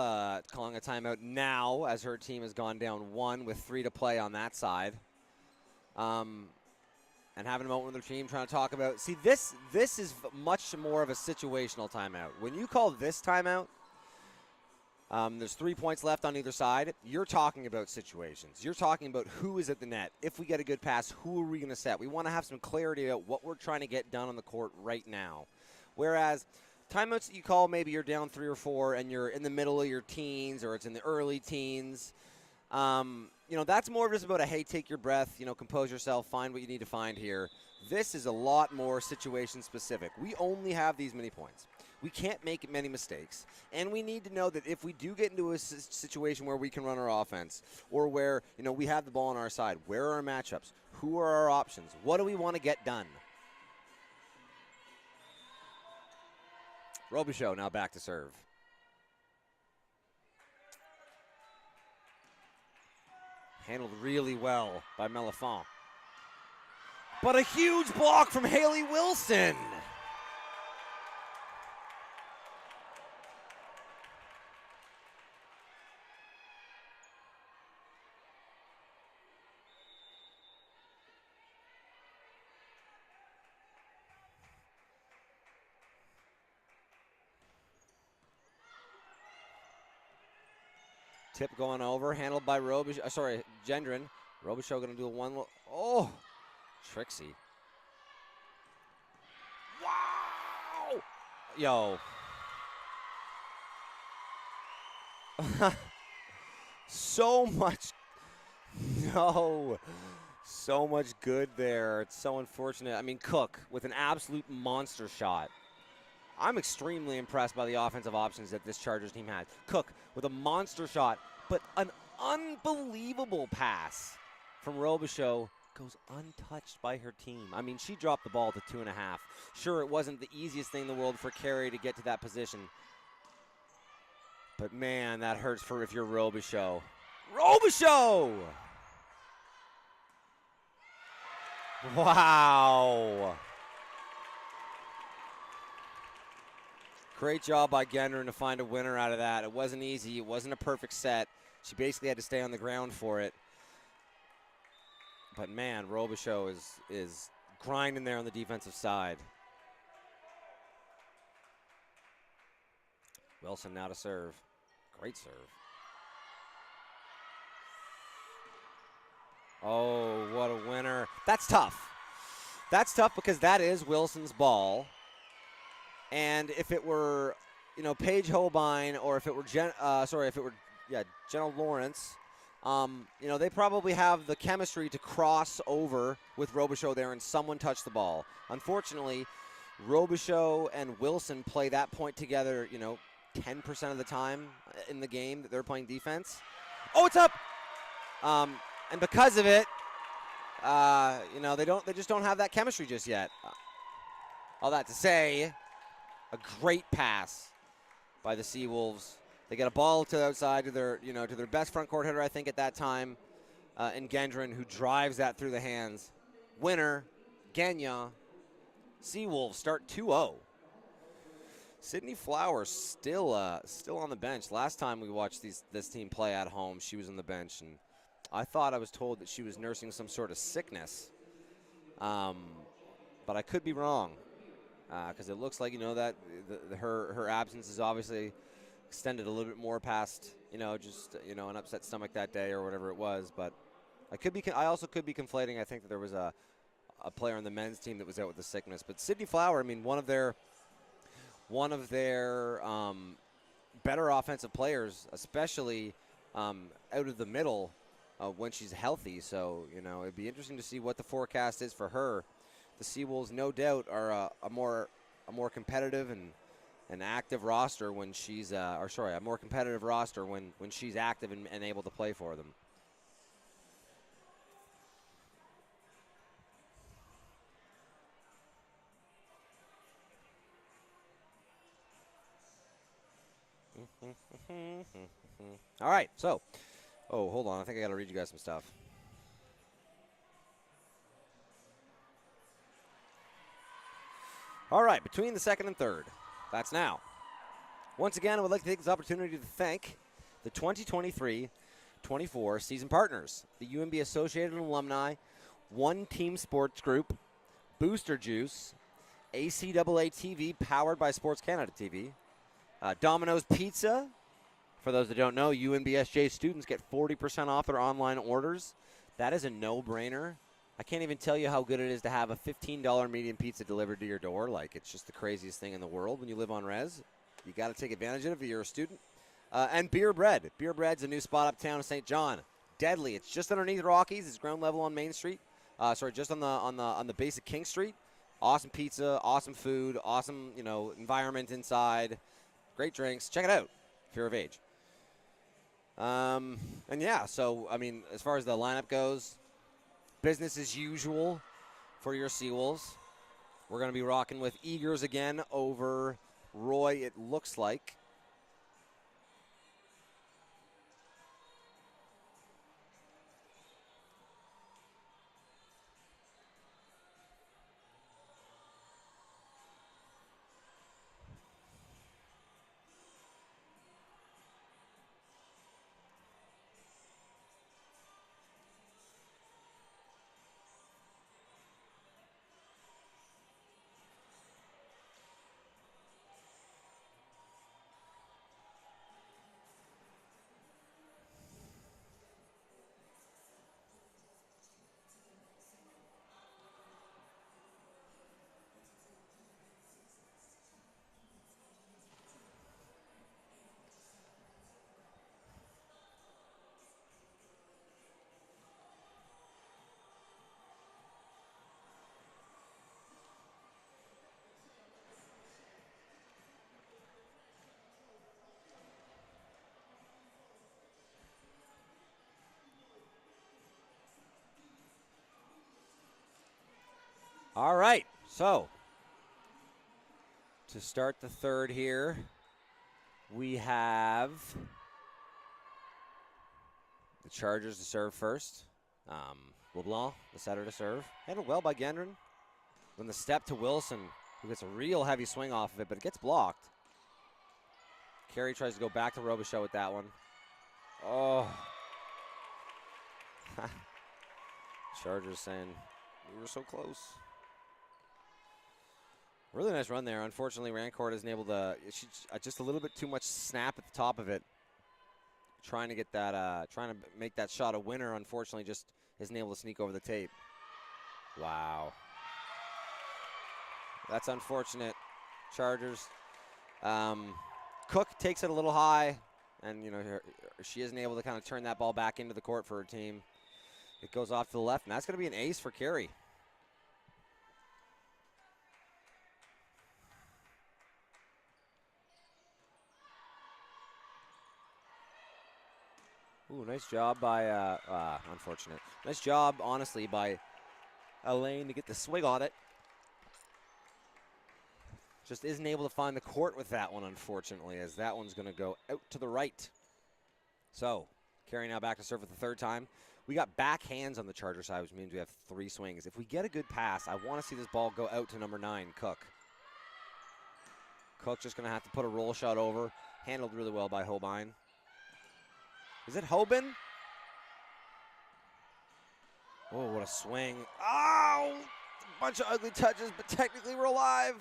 calling a timeout now as her team has gone down 1 with 3 to play on that side. And having a moment with their team trying to talk about, see, this is much more of a situational timeout. When you call this timeout, there's 3 points left on either side. You're talking about situations. You're talking about who is at the net. If we get a good pass, who are we going to set? We want to have some clarity about what we're trying to get done on the court right now. Whereas timeouts that you call, maybe you're down 3 or 4 and you're in the middle of your teens or it's in the early teens. That's more just about a, hey, take your breath, compose yourself, find what you need to find here. This is a lot more situation specific. We only have these many points. We can't make many mistakes. And we need to know that if we do get into a situation where we can run our offense or where, we have the ball on our side, where are our matchups? Who are our options? What do we want to get done? Robichaud now back to serve. Handled really well by Mellifont. But a huge block from Haley Wilson. Tip going over, handled by Gendron. Robichaud going to do a one. Oh, Trixie. Wow! Yo. So much good there. It's so unfortunate. I mean, Cook with an absolute monster shot. I'm extremely impressed by the offensive options that this Chargers team has. Cook with a monster shot, but an unbelievable pass from Robichaud goes untouched by her team. I mean, she dropped the ball to 2.5. Sure, it wasn't the easiest thing in the world for Carey to get to that position. But, man, that hurts for if you're Robichaud. Robichaud! Wow. Great job by Gendron to find a winner out of that. It wasn't easy. It wasn't a perfect set. She basically had to stay on the ground for it. But, man, Robichaud is grinding there on the defensive side. Wilson now to serve. Great serve. Oh, what a winner. That's tough. That's tough because that is Wilson's ball. And if it were, Paige Holbein, or if it were Jenna Lawrence, they probably have the chemistry to cross over with Robichaud there and someone touch the ball. Unfortunately, Robichaud and Wilson play that point together, 10% of the time in the game that they're playing defense. Oh, it's up! And because of it, they just don't have that chemistry just yet. All that to say, a great pass by the Seawolves. They get a ball to the outside to their best front court hitter, I think, at that time, in Gendron, who drives that through the hands. Winner, Gagnon. Seawolves start 2-0. Sydney Flowers still on the bench. Last time we watched this team play at home, she was on the bench, and I was told that she was nursing some sort of sickness, but I could be wrong. Because it looks like that her absence is obviously extended a little bit more past an upset stomach that day or whatever it was. But I also could be conflating. I think that there was a player on the men's team that was out with the sickness. But Sydney Flower, I mean, one of their better offensive players, especially out of the middle, when she's healthy. So, you know, it'd be interesting to see what the forecast is for her. The Seawolves, no doubt, are a more competitive and active roster when she's, a more competitive roster when she's active and able to play for them. All right, so, hold on. I think I got to read you guys some stuff. All right, between the second and third. That's now. Once again, I would like to take this opportunity to thank the 2023-24 season partners, the UNB Associated Alumni, One Team Sports Group, Booster Juice, ACAA TV powered by Sports Canada TV, Domino's Pizza. For those that don't know, UNBSJ students get 40% off their online orders. That is a no-brainer. I can't even tell you how good it is to have a $15 medium pizza delivered to your door. Like, it's just the craziest thing in the world when you live on res. You got to take advantage of it if you're a student. And Beer Bread. Beer Bread's a new spot uptown in St. John. Deadly. It's just underneath Rockies. It's ground level on Main Street. Just on the base of King Street. Awesome pizza, awesome food, awesome, environment inside. Great drinks. Check it out if you're of age. As far as the lineup goes, business as usual for your Seawolves. We're going to be rocking with Eagers again over Roy, it looks like. All right, so to start the third here, we have the Chargers to serve first. LeBlanc, the setter to serve. Handled well by Gendron. Then the step to Wilson, who gets a real heavy swing off of it, but it gets blocked. Carey tries to go back to Robichaud with that one. Oh. Chargers saying, we were so close. Really nice run there. Unfortunately, Rancourt isn't able to, just a little bit too much snap at the top of it. Trying to get that, trying to make that shot a winner, unfortunately, just isn't able to sneak over the tape. Wow. That's unfortunate. Chargers. Cook takes it a little high, and, she isn't able to kind of turn that ball back into the court for her team. It goes off to the left, and that's going to be an ace for Carey. Ooh, nice job by, unfortunate. Nice job, honestly, by Elaine to get the swing on it. Just isn't able to find the court with that one, unfortunately, as that one's going to go out to the right. So, Carey now back to serve for the third time. We got back hands on the Charger side, which means we have 3 swings. If we get a good pass, I want to see this ball go out to number 9, Cook. Cook just going to have to put a roll shot over. Handled really well by Hobein. Is it Hoban? Oh, what a swing. Oh, a bunch of ugly touches, but technically we're alive.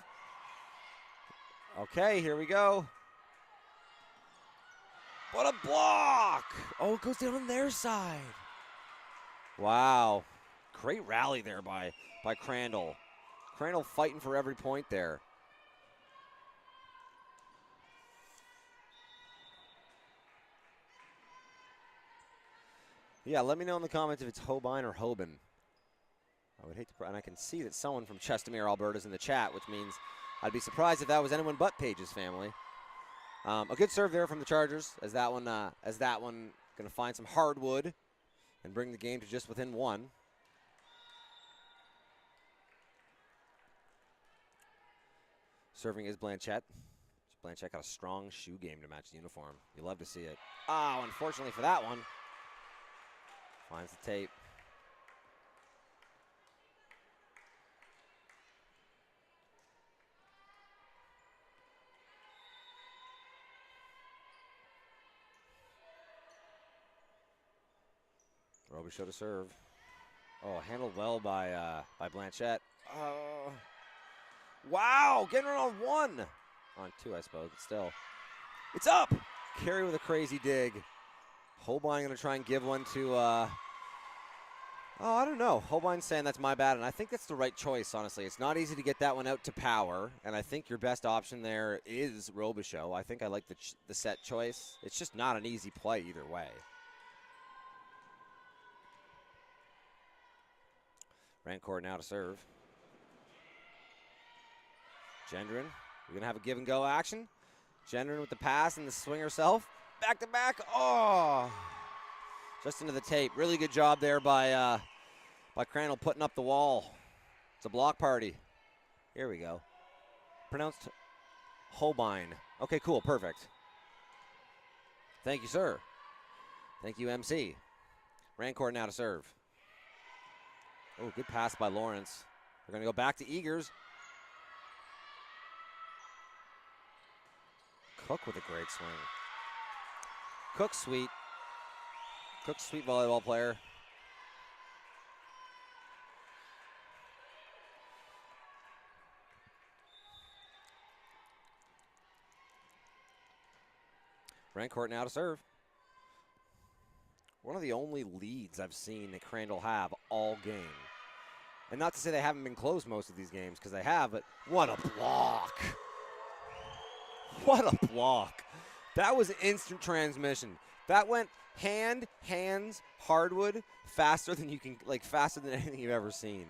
Okay, here we go. What a block. Oh, it goes down on their side. Wow. Great rally there by Crandall. Crandall fighting for every point there. Yeah, let me know in the comments if it's Hobine or Hoban. I would hate to, and I can see that someone from Chestermere, Alberta is in the chat, which means I'd be surprised if that was anyone but Paige's family. A good serve there from the Chargers, as that one going to find some hardwood and bring the game to just within one. Serving is Blanchette. Blanchette got a strong shoe game to match the uniform. You love to see it. Oh, unfortunately for that one. Finds the tape. Robichaud to serve. Oh, handled well by Blanchette. Oh, wow, getting it on one. On two, I suppose, but still. It's up. Carey with a crazy dig. Holbein going to try and give one to, I don't know. Holbein's saying that's my bad, and I think that's the right choice, honestly. It's not easy to get that one out to power, and I think your best option there is Robichaud. I think I like the set choice. It's just not an easy play either way. Rancourt now to serve. Gendron, we're going to have a give and go action. Gendron with the pass and the swing herself. Back to back. Oh, just into the tape. Really good job there by Crandall putting up the wall. It's a block party. Here we go. Pronounced Holbein. Okay, cool, perfect. Thank you, sir. Thank you, MC. Rancourt now to serve. Oh, good pass by Lawrence. We're going to go back to Eagers. Cook with a great swing. Cook's sweet. Cook's sweet volleyball player. Rancourt now to serve. One of the only leads I've seen that Crandall have all game. And not to say they haven't been close most of these games, because they have, but what a block. What a block. That was instant transmission. That went hands, hardwood, faster than faster than anything you've ever seen.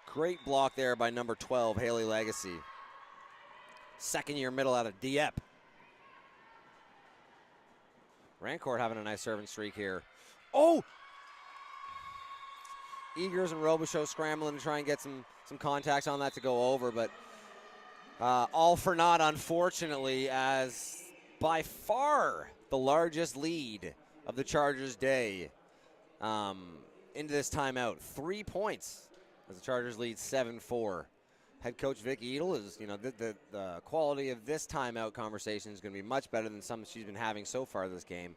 Great block there by number 12, Haley Legacy. Second year middle out of Dieppe. Rancourt having a nice serving streak here. Oh! Eagers and Robichaud scrambling to try and get some contacts on that to go over, but all for naught, unfortunately, as by far the largest lead of the Chargers' day into this timeout. 3 points as the Chargers lead 7-4. Head coach Vic Edel is, the quality of this timeout conversation is going to be much better than some she's been having so far this game.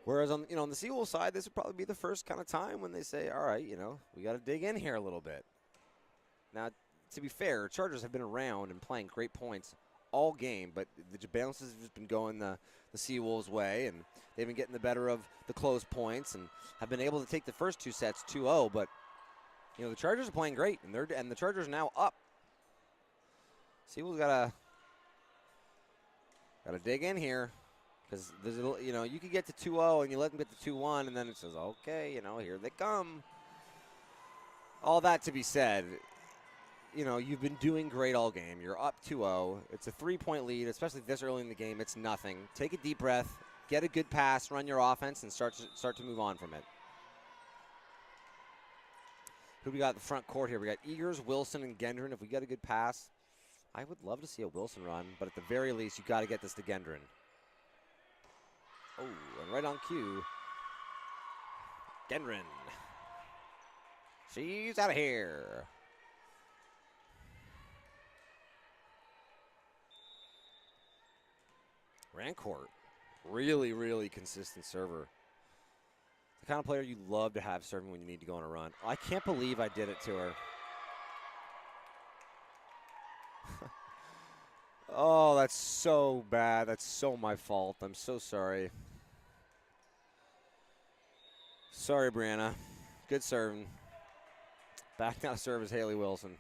Whereas on the Seawolves side, this would probably be the first kind of time when they say, all right, we got to dig in here a little bit. Now, to be fair, Chargers have been around and playing great points all game, but the bounces have just been going the Seawolves' way, and they've been getting the better of the close points and have been able to take the first two sets 2-0. But the Chargers are playing great, and the Chargers are now up. Seawolves gotta dig in here, because there's you could get to 2-0 and you let them get to 2-1, and then it says, okay, here they come. All that to be said. You've been doing great all game. You're up 2-0. It's a 3-point lead, especially this early in the game. It's nothing. Take a deep breath, get a good pass, run your offense, and start to move on from it. Who we got in the front court here? We got Eagers, Wilson, and Gendron. If we get a good pass, I would love to see a Wilson run, but at the very least, you got to get this to Gendron. Oh, and right on cue, Gendron. She's out of here. Rancourt, really, really consistent server. The kind of player you love to have serving when you need to go on a run. I can't believe I did it to her. Oh, that's so bad. That's so my fault. I'm so sorry. Sorry, Brianna. Good serving. Back now to serve is Haley Wilson.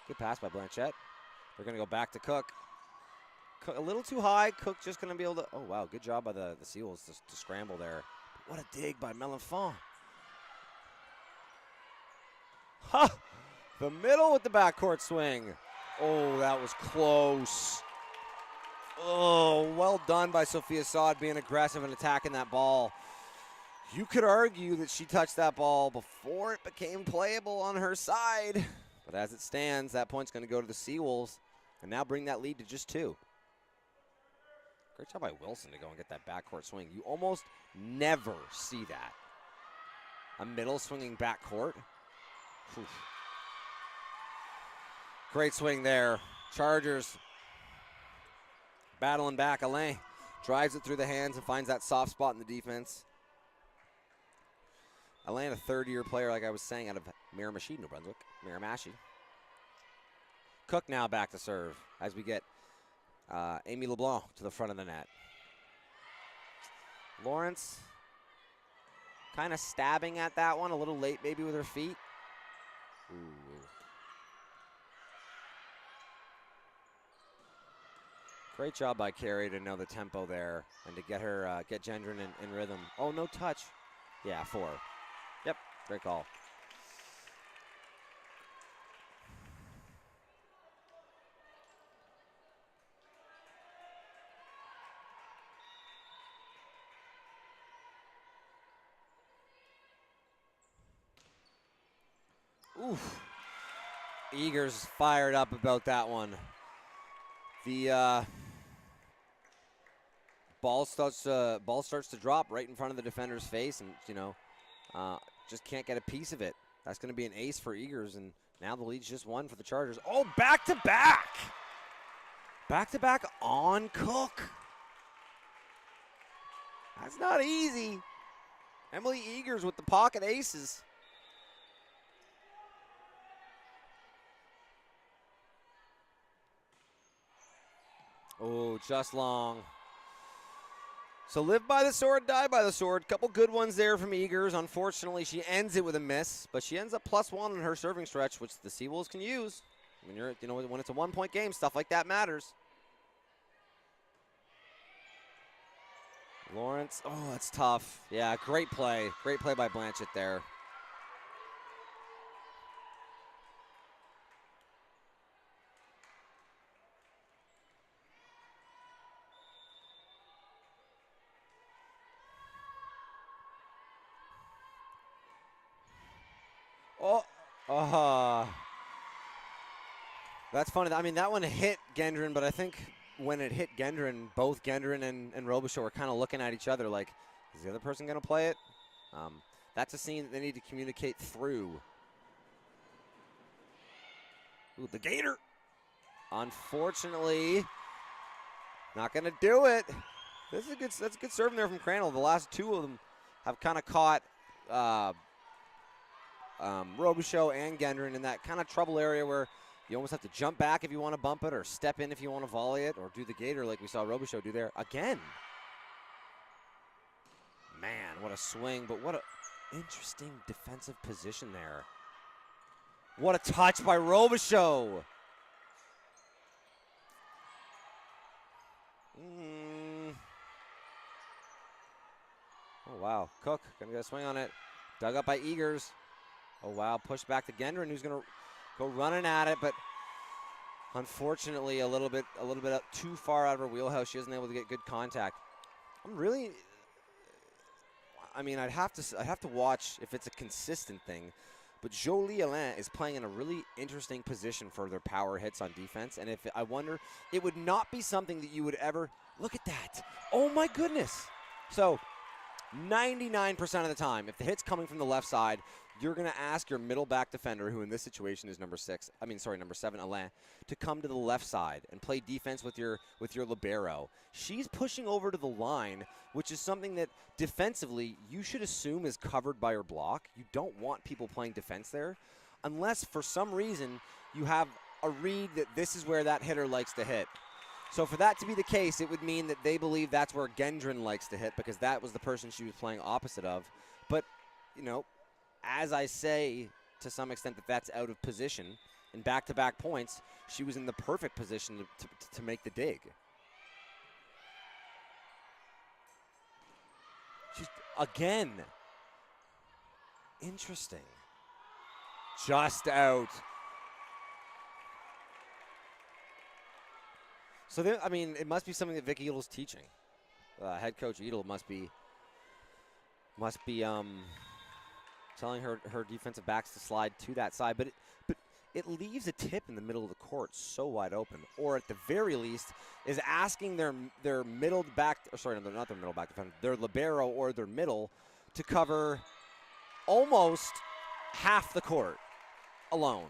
Good pass by Blanchette. They're going to go back to Cook. A little too high. Cook just going to be able to. Oh, wow. Good job by the Seawolves to scramble there. What a dig by Melanfon. Ha! The middle with the backcourt swing. Oh, that was close. Oh, well done by Sophia Saad being aggressive and attacking that ball. You could argue that she touched that ball before it became playable on her side. But as it stands, that point's going to go to the Seawolves and now bring that lead to just 2. Great job by Wilson to go and get that backcourt swing. You almost never see that. A middle swinging backcourt. Oof. Great swing there. Chargers battling back. Alain drives it through the hands and finds that soft spot in the defense. Alain, a third-year player, like I was saying, out of Miramichi, New Brunswick. Miramichi. Cook now back to serve as we get Amy LeBlanc to the front of the net. Lawrence kind of stabbing at that one, a little late maybe with her feet. Ooh. Great job by Carey to know the tempo there and to get her, get Gendron in rhythm. Oh, no touch. Yeah, 4. Yep, great call. Oof. Eagers fired up about that one. The ball starts to drop right in front of the defender's face, and just can't get a piece of it. That's going to be an ace for Eagers, and now the lead's just 1 for the Chargers. Oh, back-to-back! Back-to-back on Cook. That's not easy. Emily Eagers with the pocket aces. Oh, just long. So live by the sword, die by the sword. Couple good ones there from Eagers. Unfortunately, she ends it with a miss, but she ends up +1 in her serving stretch, which the Seawolves can use. When when it's a 1-point game, stuff like that matters. Lawrence, oh, that's tough. Yeah, great play. Great play by Blanchett there. That's funny. I mean, that one hit Gendron, but I think when it hit Gendron, both Gendron and Robichaud were kind of looking at each other like, is the other person going to play it? That's a scene that they need to communicate through. Ooh, the Gator. Unfortunately, not going to do it. That's a good serving there from Crandall. The last 2 of them have kind of caught Robichaud and Gendron in that kind of trouble area where you almost have to jump back if you want to bump it or step in if you want to volley it or do the Gator like we saw Robichaud do there again. Man, what a swing, but what an interesting defensive position there. What a touch by Robichaud. Oh, wow. Cook going to get a swing on it. Dug up by Eagers. Oh, wow. Push back to Gendron, who's going to go running at it, but unfortunately a little bit too far out of her wheelhouse. She isn't able to get good contact. I'd have to watch if it's a consistent thing, but Jolie Alain is playing in a really interesting position for their power hits on defense, and I wonder, it would not be something that you would ever, look at that. Oh my goodness. So 99% of the time, if the hit's coming from the left side, you're going to ask your middle back defender, who in this situation is number 7, Alain, to come to the left side and play defense with your libero. She's pushing over to the line, which is something that defensively you should assume is covered by her block. You don't want people playing defense there unless for some reason you have a read that this is where that hitter likes to hit. So for that to be the case, it would mean that they believe that's where Gendron likes to hit because that was the person she was playing opposite of. But, as I say to some extent that that's out of position, in back-to-back points, she was in the perfect position to make the dig. Just again. Interesting. Just out. So then, I mean, it must be something that Vic Edel's teaching. Head coach Edel must be telling her defensive backs to slide to that side, but it leaves a tip in the middle of the court so wide open, or at the very least is asking their middle back, or sorry, no, not their middle back defender, their libero or their middle to cover almost half the court alone.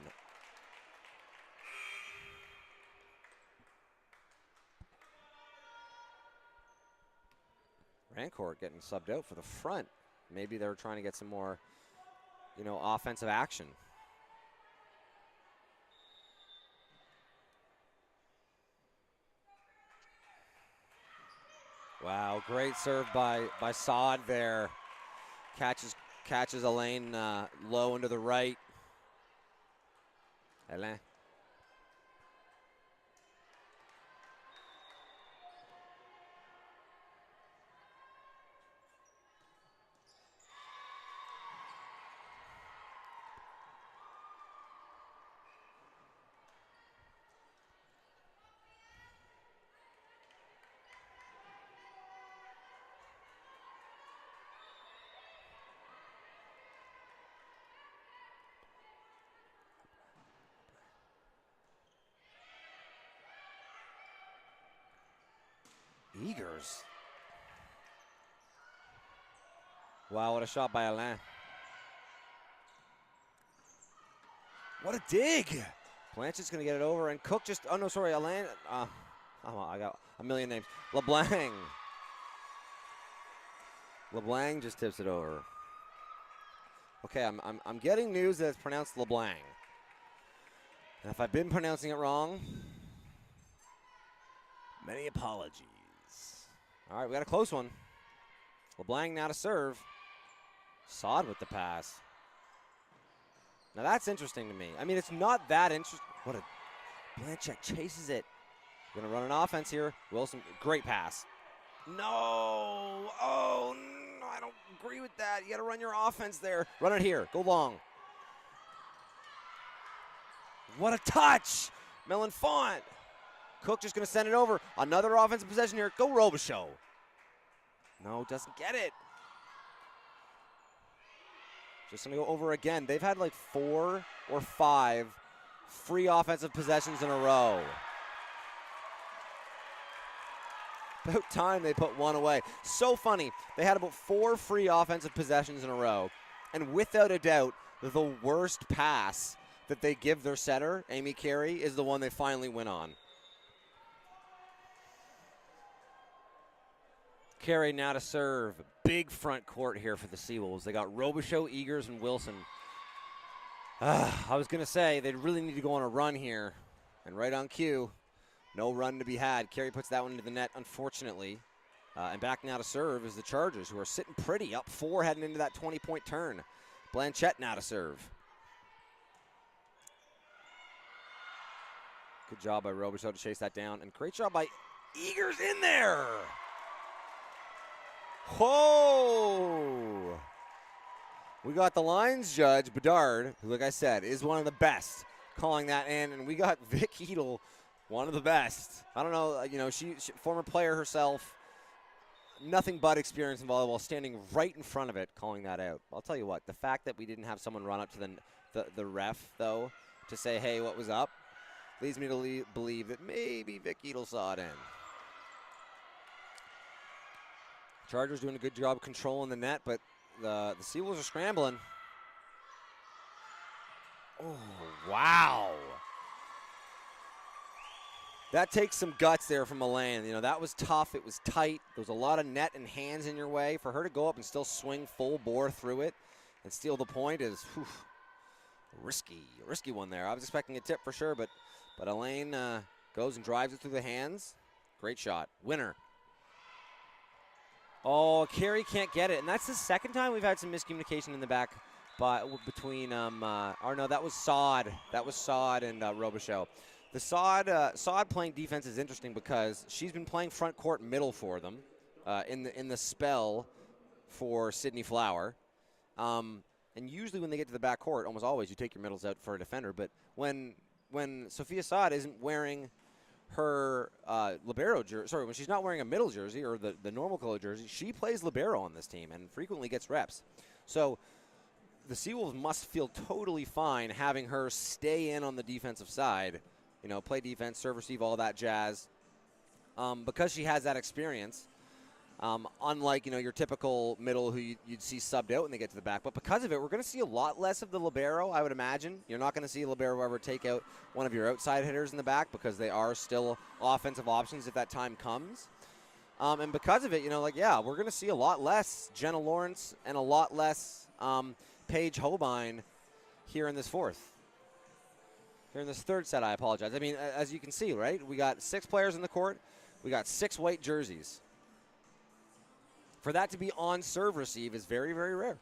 Rancourt getting subbed out for the front. Maybe they're trying to get some more, offensive action. Wow, great serve by Saad there. Catches Elaine low into the right. Elaine. Eagers. Wow, what a shot by Alain. What a dig. Blanchett's going to get it over, and Cook just, oh no, sorry, Alain. I got a million names. LeBlanc. LeBlanc just tips it over. Okay, I'm getting news that it's pronounced LeBlanc. And if I've been pronouncing it wrong, many apologies. All right, we got a close one. LeBlanc now to serve. Saad with the pass. Now that's interesting to me. I mean, it's not that interesting. What a Blanchett chases it. Gonna run an offense here. Wilson, great pass. No. Oh, no, I don't agree with that. You gotta run your offense there. Run it here. Go long. What a touch. Melanfont. Cook just going to send it over. Another offensive possession here. Go Robichaux. No, doesn't get it. Just going to go over again. They've had like 4 or 5 free offensive possessions in a row. About time they put one away. So funny. They had about 4 free offensive possessions in a row. And without a doubt, the worst pass that they give their setter, Amy Carey, is the one they finally win on. Carey now to serve. Big front court here for the Seawolves. They got Robichaux, Eagers, and Wilson. I was going to say they really need to go on a run here. And right on cue, no run to be had. Carey puts that one into the net, unfortunately. And back now to serve is the Chargers, who are sitting pretty, up 4 heading into that 20-point turn. Blanchett now to serve. Good job by Robichaux to chase that down. And great job by Eagers in there. Whoa! We got the lines judge, Bedard, who, like I said, is one of the best, calling that in. And we got Vic Edel, one of the best. I don't know, she former player herself, nothing but experience in volleyball, standing right in front of it, calling that out. I'll tell you what, the fact that we didn't have someone run up to the ref, though, to say, hey, what was up, leads me to believe that maybe Vic Edel saw it in. Chargers doing a good job controlling the net, but the Seawolves are scrambling. Oh, wow. That takes some guts there from Elaine. That was tough. It was tight. There was a lot of net and hands in your way. For her to go up and still swing full bore through it and steal the point is a risky one there. I was expecting a tip for sure, but Elaine goes and drives it through the hands. Great shot. Winner. Oh, Carey can't get it. And that's the second time we've had some miscommunication in the back between, that was Saad. That was Saad and Robichaux. The Saad playing defense is interesting because she's been playing front court middle for them in the spell for Sydney Flower. And usually when they get to the back court, almost always you take your middles out for a defender. But when Sophia Saad isn't wearing her libero jersey, when she's not wearing a middle jersey or the normal color jersey, she plays libero on this team and frequently gets reps. So the Seawolves must feel totally fine having her stay in on the defensive side, play defense, serve, receive, all that jazz, because she has that experience. Unlike, your typical middle who you'd see subbed out when they get to the back. But because of it, we're going to see a lot less of the libero, I would imagine. You're not going to see a libero ever take out one of your outside hitters in the back because they are still offensive options if that time comes. And because of it, we're going to see a lot less Jenna Lawrence and a lot less Paige Holbein here in this fourth. Here in this third set, I apologize. I mean, as you can see, right, we got 6 players in the court. We got 6 white jerseys. For that to be on serve receive is very, very rare.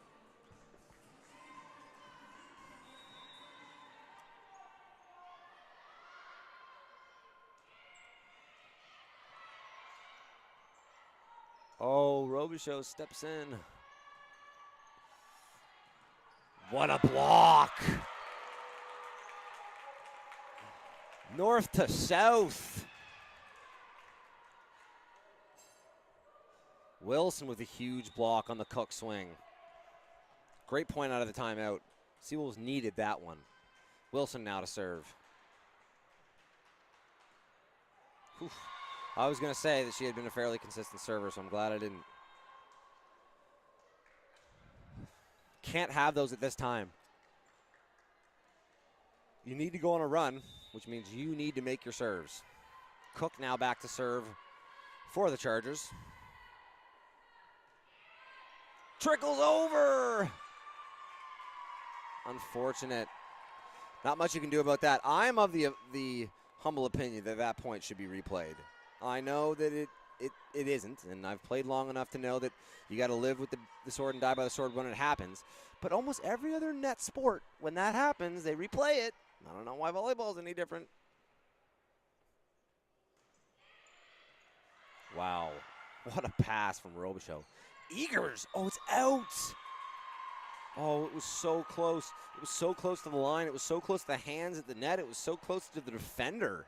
Oh, Robichaud steps in. What a block. North to south. Wilson with a huge block on the Cook swing. Great point out of the timeout. Seawolves needed that one. Wilson now to serve. Whew. I was going to say that she had been a fairly consistent server, so I'm glad I didn't. Can't have those at this time. You need to go on a run, which means you need to make your serves. Cook now back to serve for the Chargers. Trickles over. Unfortunate. Not much you can do about that. I'm of the humble opinion that that point should be replayed. I know that it isn't, and I've played long enough to know that you got to live with the sword and die by the sword when it happens. But almost every other net sport, when that happens, they replay it. I don't know why volleyball is any different. Wow. What a pass from Robichaud. Eagers. Oh, it's out. Oh, it was so close. It was so close to the line. It was so close to the hands at the net. It was so close to the defender.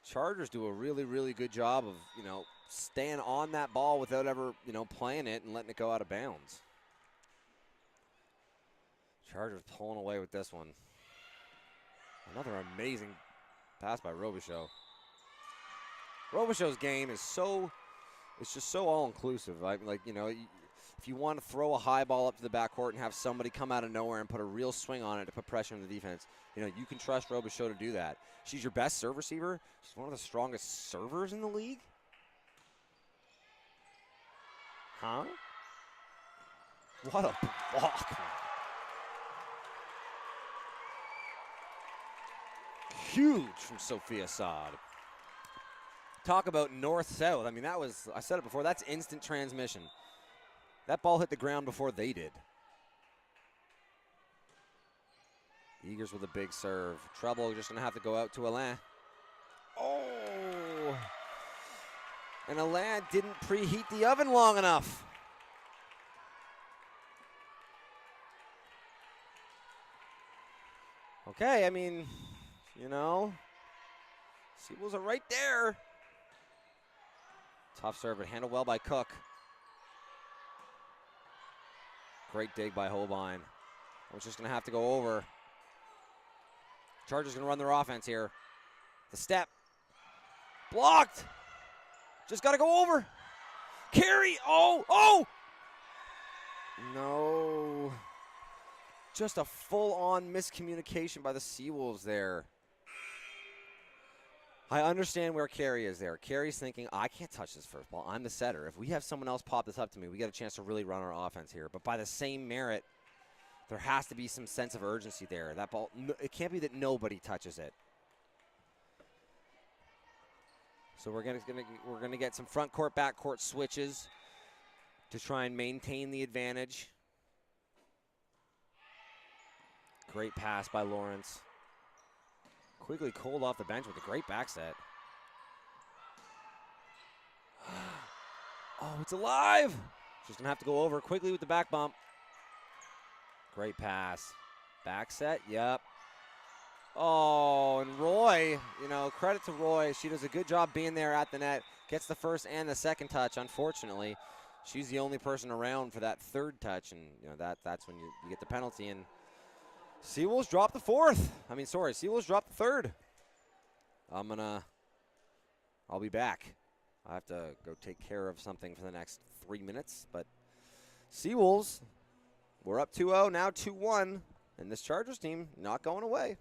Chargers do a really, really good job of, staying on that ball without ever, playing it and letting it go out of bounds. Chargers pulling away with this one. Another amazing pass by Robichaud. Robichaud's game is it's just so all-inclusive. If you want to throw a high ball up to the backcourt and have somebody come out of nowhere and put a real swing on it to put pressure on the defense, you can trust Robichaud to do that. She's your best serve receiver. She's one of the strongest servers in the league. Huh? What a block. Huge from Sophia Saad. Talk about north-south. I mean, I said it before, that's instant transmission. That ball hit the ground before they did. Eagers with a big serve. Trouble, just going to have to go out to Alain. Oh! And Alain didn't preheat the oven long enough. Okay, I mean, Seawolves are right there. Tough serve, but handled well by Cook. Great dig by Holbein. It's just going to have to go over. Chargers going to run their offense here. The step. Blocked. Just got to go over. Carry. Oh. No. Just a full-on miscommunication by the Seawolves there. I understand where Carrie is there. Carrie's thinking, I can't touch this first ball. I'm the setter. If we have someone else pop this up to me, we get a chance to really run our offense here. But by the same merit, there has to be some sense of urgency there. That ball, it can't be that nobody touches it. So we're gonna get some front court, back court switches to try and maintain the advantage. Great pass by Lawrence. Quigley cold off the bench with a great back set. Oh, it's alive. Just going to have to go over quickly with the back bump. Great pass. Back set, yep. Oh, and Roy, you know, credit to Roy. She does a good job being there at the net. Gets the first and the second touch. Unfortunately, she's the only person around for that third touch, and you know that's when you get the penalty. And Seawolves drop the fourth. Seawolves drop the third. I'll be back. I have to go take care of something for the next 3 minutes. But Seawolves, we're up 2-0, now 2-1, and this Chargers team not going away.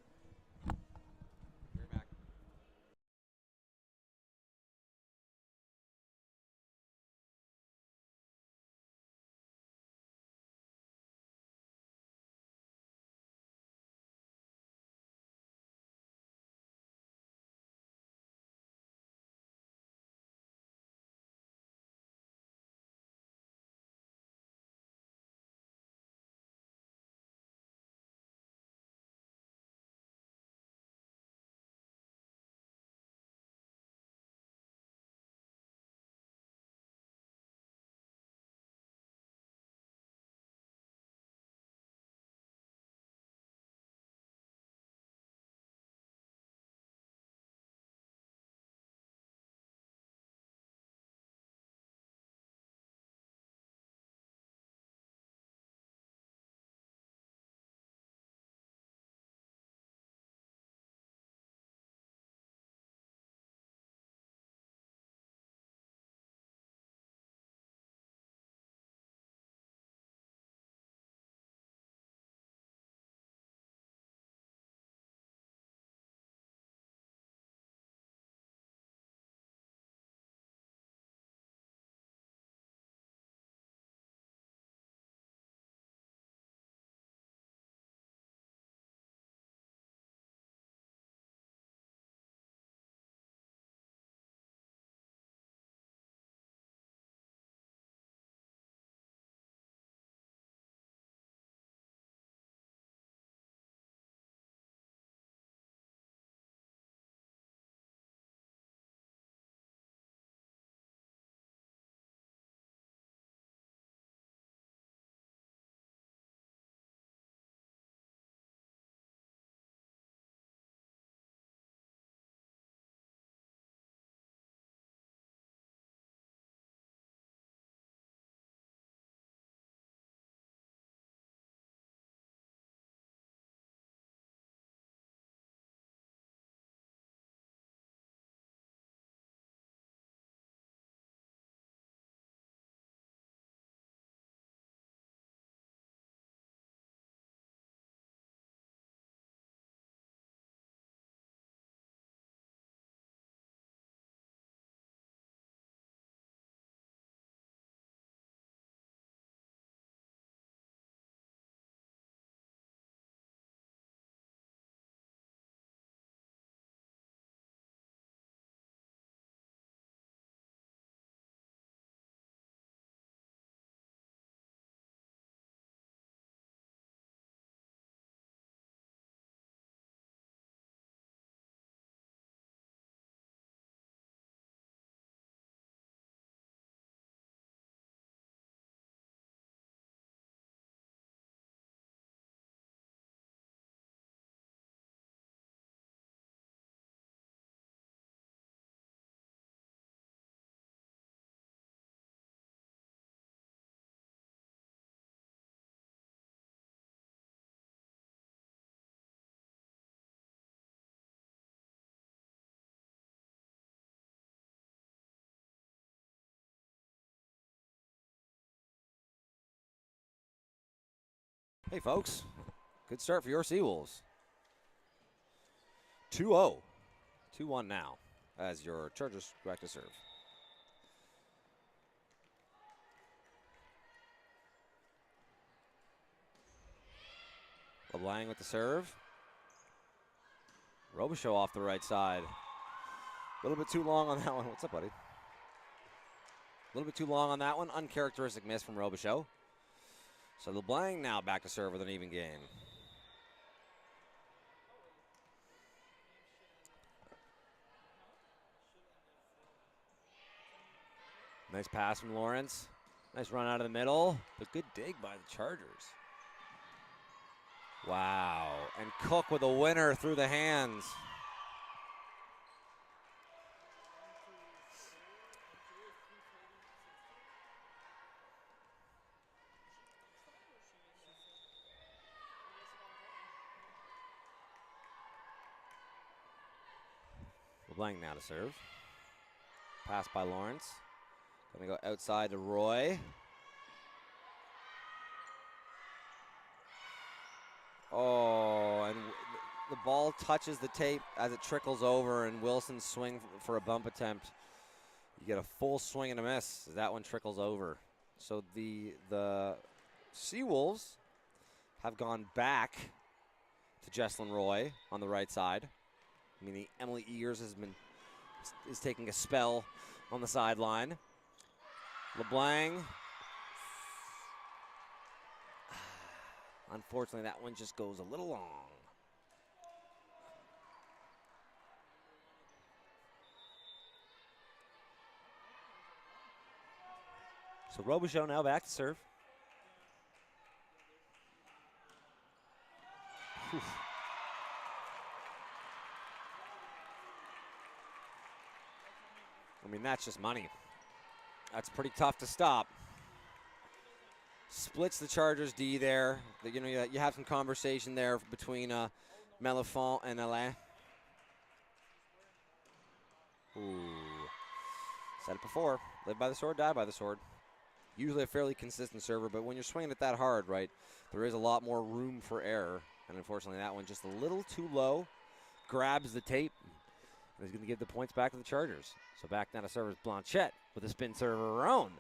Hey, folks. Good start for your Seawolves. 2-0. 2-1 now as your Chargers go back to serve. LeBlanc with the serve. Robichaux off the right side. A little bit too long on that one. What's up, buddy? A little bit too long on that one. Uncharacteristic miss from Robichaux. So LeBlanc now back to serve with an even game. Nice pass from Lawrence. Nice run out of the middle, but good dig by the Chargers. Wow, and Cook with a winner through the hands. LeBlanc now to serve. Pass by Lawrence. Gonna go outside to Roy. Oh, and the ball touches the tape as it trickles over, and Wilson's swing for a bump attempt. You get a full swing and a miss as that one trickles over. So the Seawolves have gone back to Jesslyn Roy on the right side. I mean, Emily Eagers is taking a spell on the sideline. LeBlanc. Unfortunately, that one just goes a little long. So Robichaux now back to serve. Whew. I mean, that's just money. That's pretty tough to stop. Splits the Chargers D there. You know, you have some conversation there between Melifont and Alain. Ooh. Said it before. Live by the sword, die by the sword. Usually a fairly consistent server, but when you're swinging it that hard, right, there is a lot more room for error. And unfortunately, that one just a little too low. Grabs the tape. And is going to give the points back to the Chargers. So back now to serve is Blanchette with a spin serve of her own.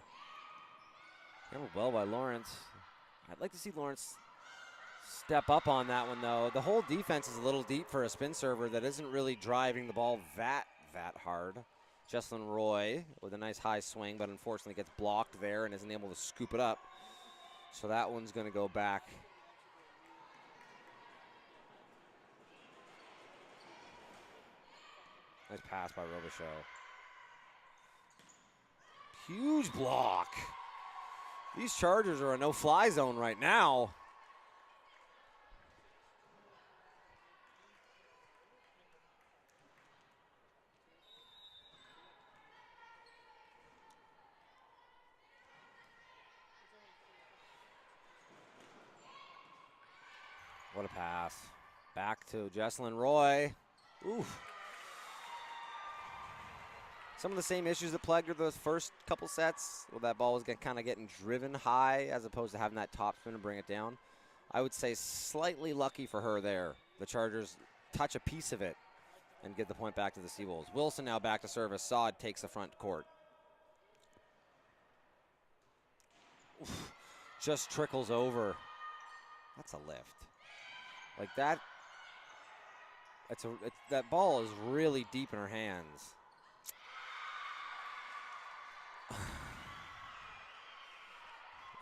Handled well by Lawrence. I'd like to see Lawrence step up on that one, though. The whole defense is a little deep for a spin server that isn't really driving the ball that hard. Jesslyn Roy with a nice high swing, but unfortunately gets blocked there and isn't able to scoop it up. So that one's going to go back. Nice pass by Robichaux. Huge block. These Chargers are a no-fly zone right now. What a pass. Back to Jesslyn Roy. Oof. Some of the same issues that plagued her those first couple sets. Well, that ball was kind of getting driven high as opposed to having that top spin and bring it down. I would say slightly lucky for her there. The Chargers touch a piece of it and get the point back to the Seawolves. Wilson now back to service. Saad takes the front court. Oof. Just trickles over. That's a lift. Like that. That ball is really deep in her hands.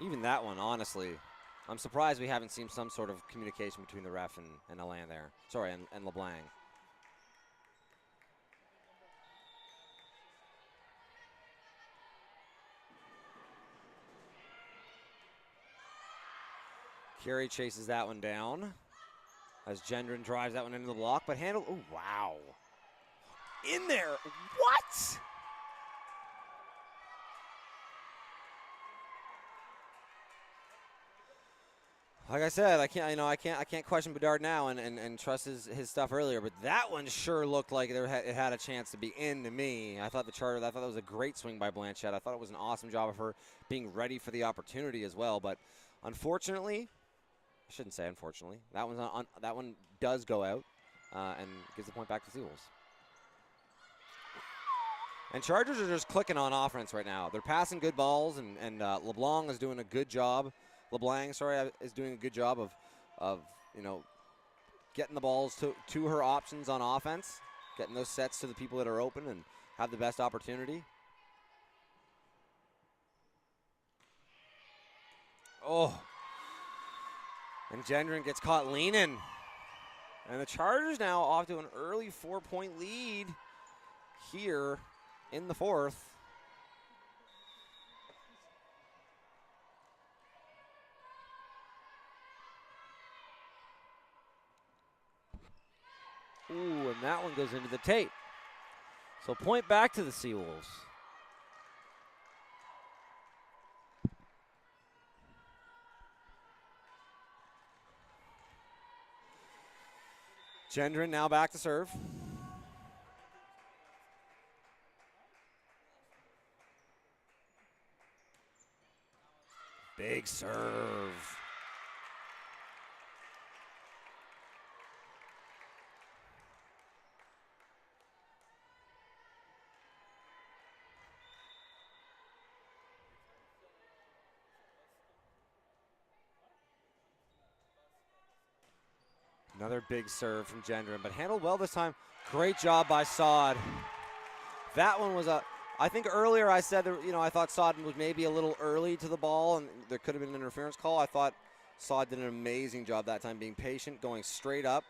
Even that one, honestly, I'm surprised we haven't seen some sort of communication between the ref and Alain there. Sorry, and LeBlanc. Carey chases that one down as Gendron drives that one into the block, but handled. Oh, wow. In there. What? Like I said, I can't question Bedard now and trust his stuff earlier, but that one sure looked like it had a chance to be in to me. I thought that was a great swing by Blanchette. I thought it was an awesome job of her being ready for the opportunity as well. But unfortunately, I shouldn't say unfortunately, that one does go out and gives the point back to Seawolves. And Chargers are just clicking on offense right now. They're passing good balls, and LeBlanc is doing a good job. Is doing a good job of getting the balls to her options on offense, getting those sets to the people that are open and have the best opportunity. Oh. And Gendron gets caught leaning. And the Chargers now off to an early 4-point lead here in the fourth. that one goes into the tape. So point back to the Seawolves. Gendron now back to serve. Big serve. Another big serve from Gendron, but handled well this time. Great job by Saad. That one was I think earlier I said that, I thought Saad was maybe a little early to the ball and there could have been an interference call. I thought Saad did an amazing job that time, being patient, going straight up.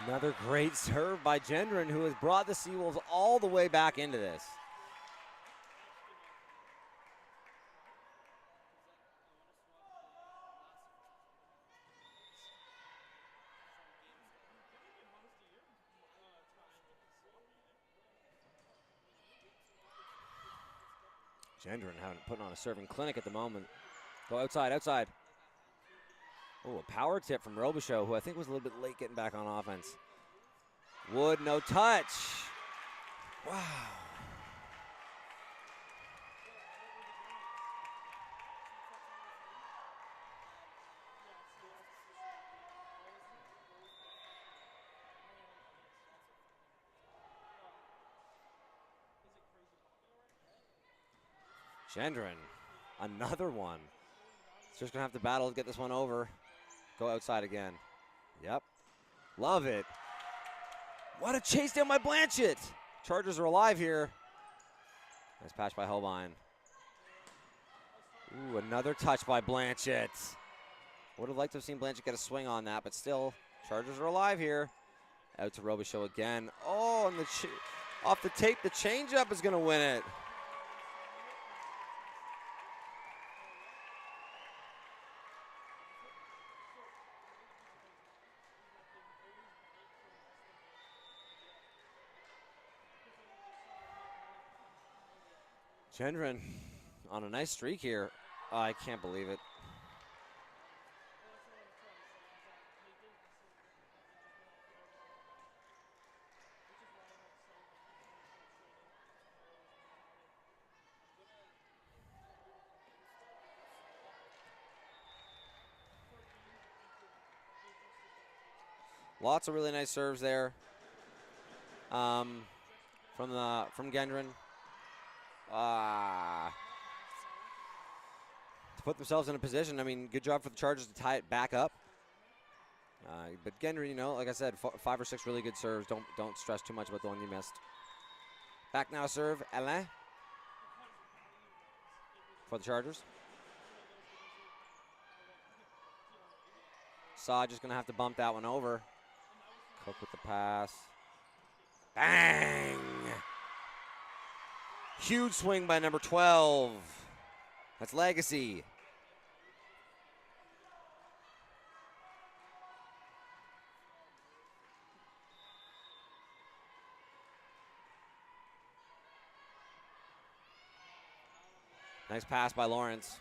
Another great serve by Gendron, who has brought the Seawolves all the way back into this. Gendron putting on a serving clinic at the moment. Go outside, outside. Oh, a power tip from Robichaud, who I think was a little bit late getting back on offense. Wood, no touch. Wow. Gendron, another one. It's just gonna have to battle to get this one over. Go outside again. Yep, love it. What a chase down by Blanchett. Chargers are alive here. Nice patch by Holbein. Ooh, another touch by Blanchett. Would have liked to have seen Blanchett get a swing on that, but still, Chargers are alive here. Out to Robichaud again. Oh, and off the tape, the changeup is gonna win it. Gendron on a nice streak here. Oh, I can't believe it. Lots of really nice serves there from Gendron. To put themselves in a position. I mean, good job for the Chargers to tie it back up. But Gendron, like I said, 5 or 6 really good serves. Don't stress too much about the one you missed. Back now serve, Alain for the Chargers. Saad just gonna have to bump that one over. Cook with the pass. Bang! Huge swing by number 12. That's Legacy. Nice pass by Lawrence.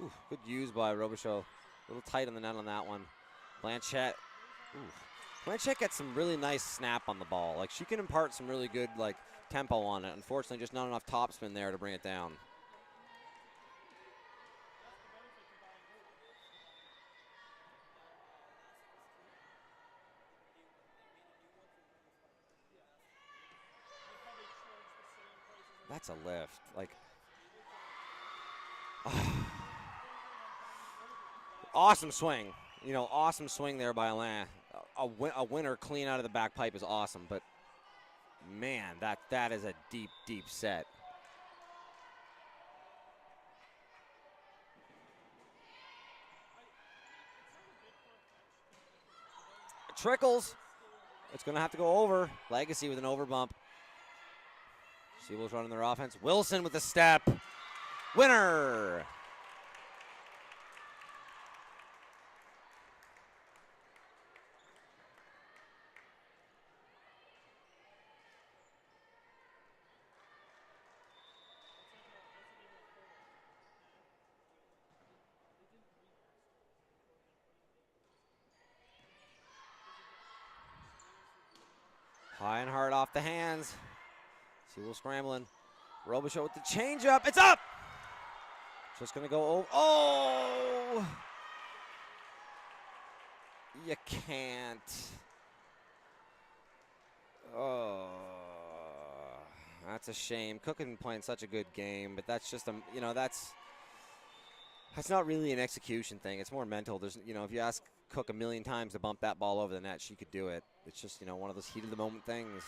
Ooh, good use by Robichaud. A little tight on the net on that one. Blanchett. Blanchett gets some really nice snap on the ball. Like, she can impart some really good, tempo on it. Unfortunately, just not enough topspin there to bring it down. That's a lift. Awesome swing. Awesome swing there by Alain. A winner clean out of the back pipe is awesome, but man, that is a deep, deep set. Trickles. It's going to have to go over. Legacy with an over bump. Seawolves running their offense. Wilson with a step. Winner! High and hard off the hands. Sewell scrambling. Robichaud with the changeup. It's up! Just going to go over. Oh! You can't. Oh. That's a shame. Cook had been playing such a good game, but that's just, that's not really an execution thing. It's more mental. There's, if you ask Cook a million times to bump that ball over the net, she could do it. It's just, one of those heat of the moment things.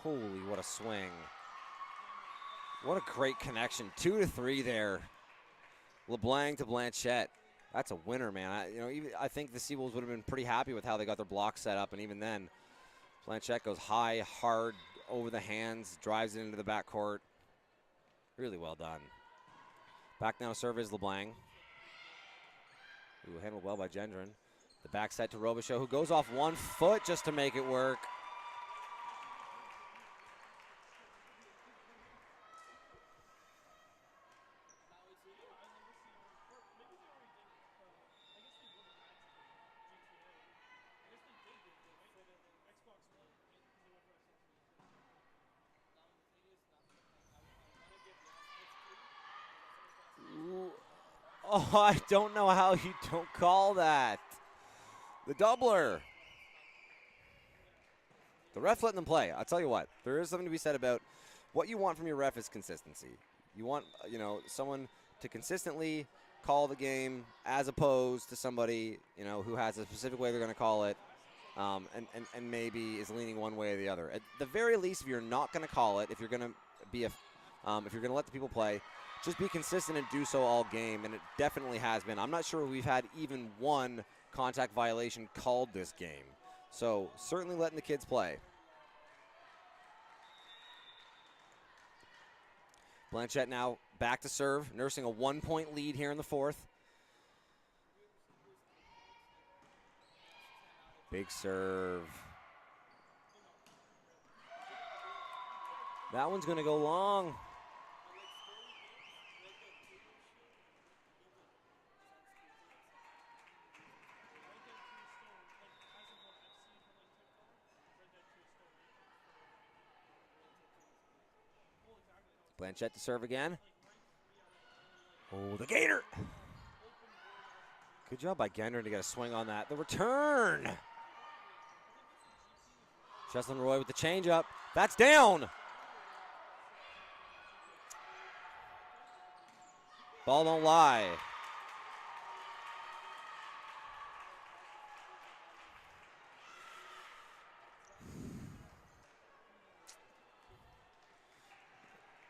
Holy, what a swing. What a great connection. 2-3 there. LeBlanc to Blanchette. That's a winner, man. I think the Seawolves would have been pretty happy with how they got their block set up, and even then, Blanchette goes high, hard, over the hands, drives it into the backcourt. Really well done. Back now to serve is LeBlanc. Ooh, handled well by Gendron. The back set to Robichaud, who goes off 1 foot just to make it work. Oh, I don't know how you don't call that. The doubler. The ref letting them play. I'll tell you what, there is something to be said about what you want from your ref is consistency. You want, someone to consistently call the game as opposed to somebody, who has a specific way they're going to call it and maybe is leaning one way or the other. At the very least, if you're not going to call it, if you're going to be if you're going to let the people play, just be consistent and do so all game, and it definitely has been. I'm not sure we've had even one contact violation called this game. So certainly letting the kids play. Blanchette now back to serve, nursing a 1-point lead here in the fourth. Big serve. That one's going to go long. Blanchette to serve again. Oh, the gator. Good job by Gendron to get a swing on that. The return. Cheslin Roy with the changeup. That's down. Ball don't lie.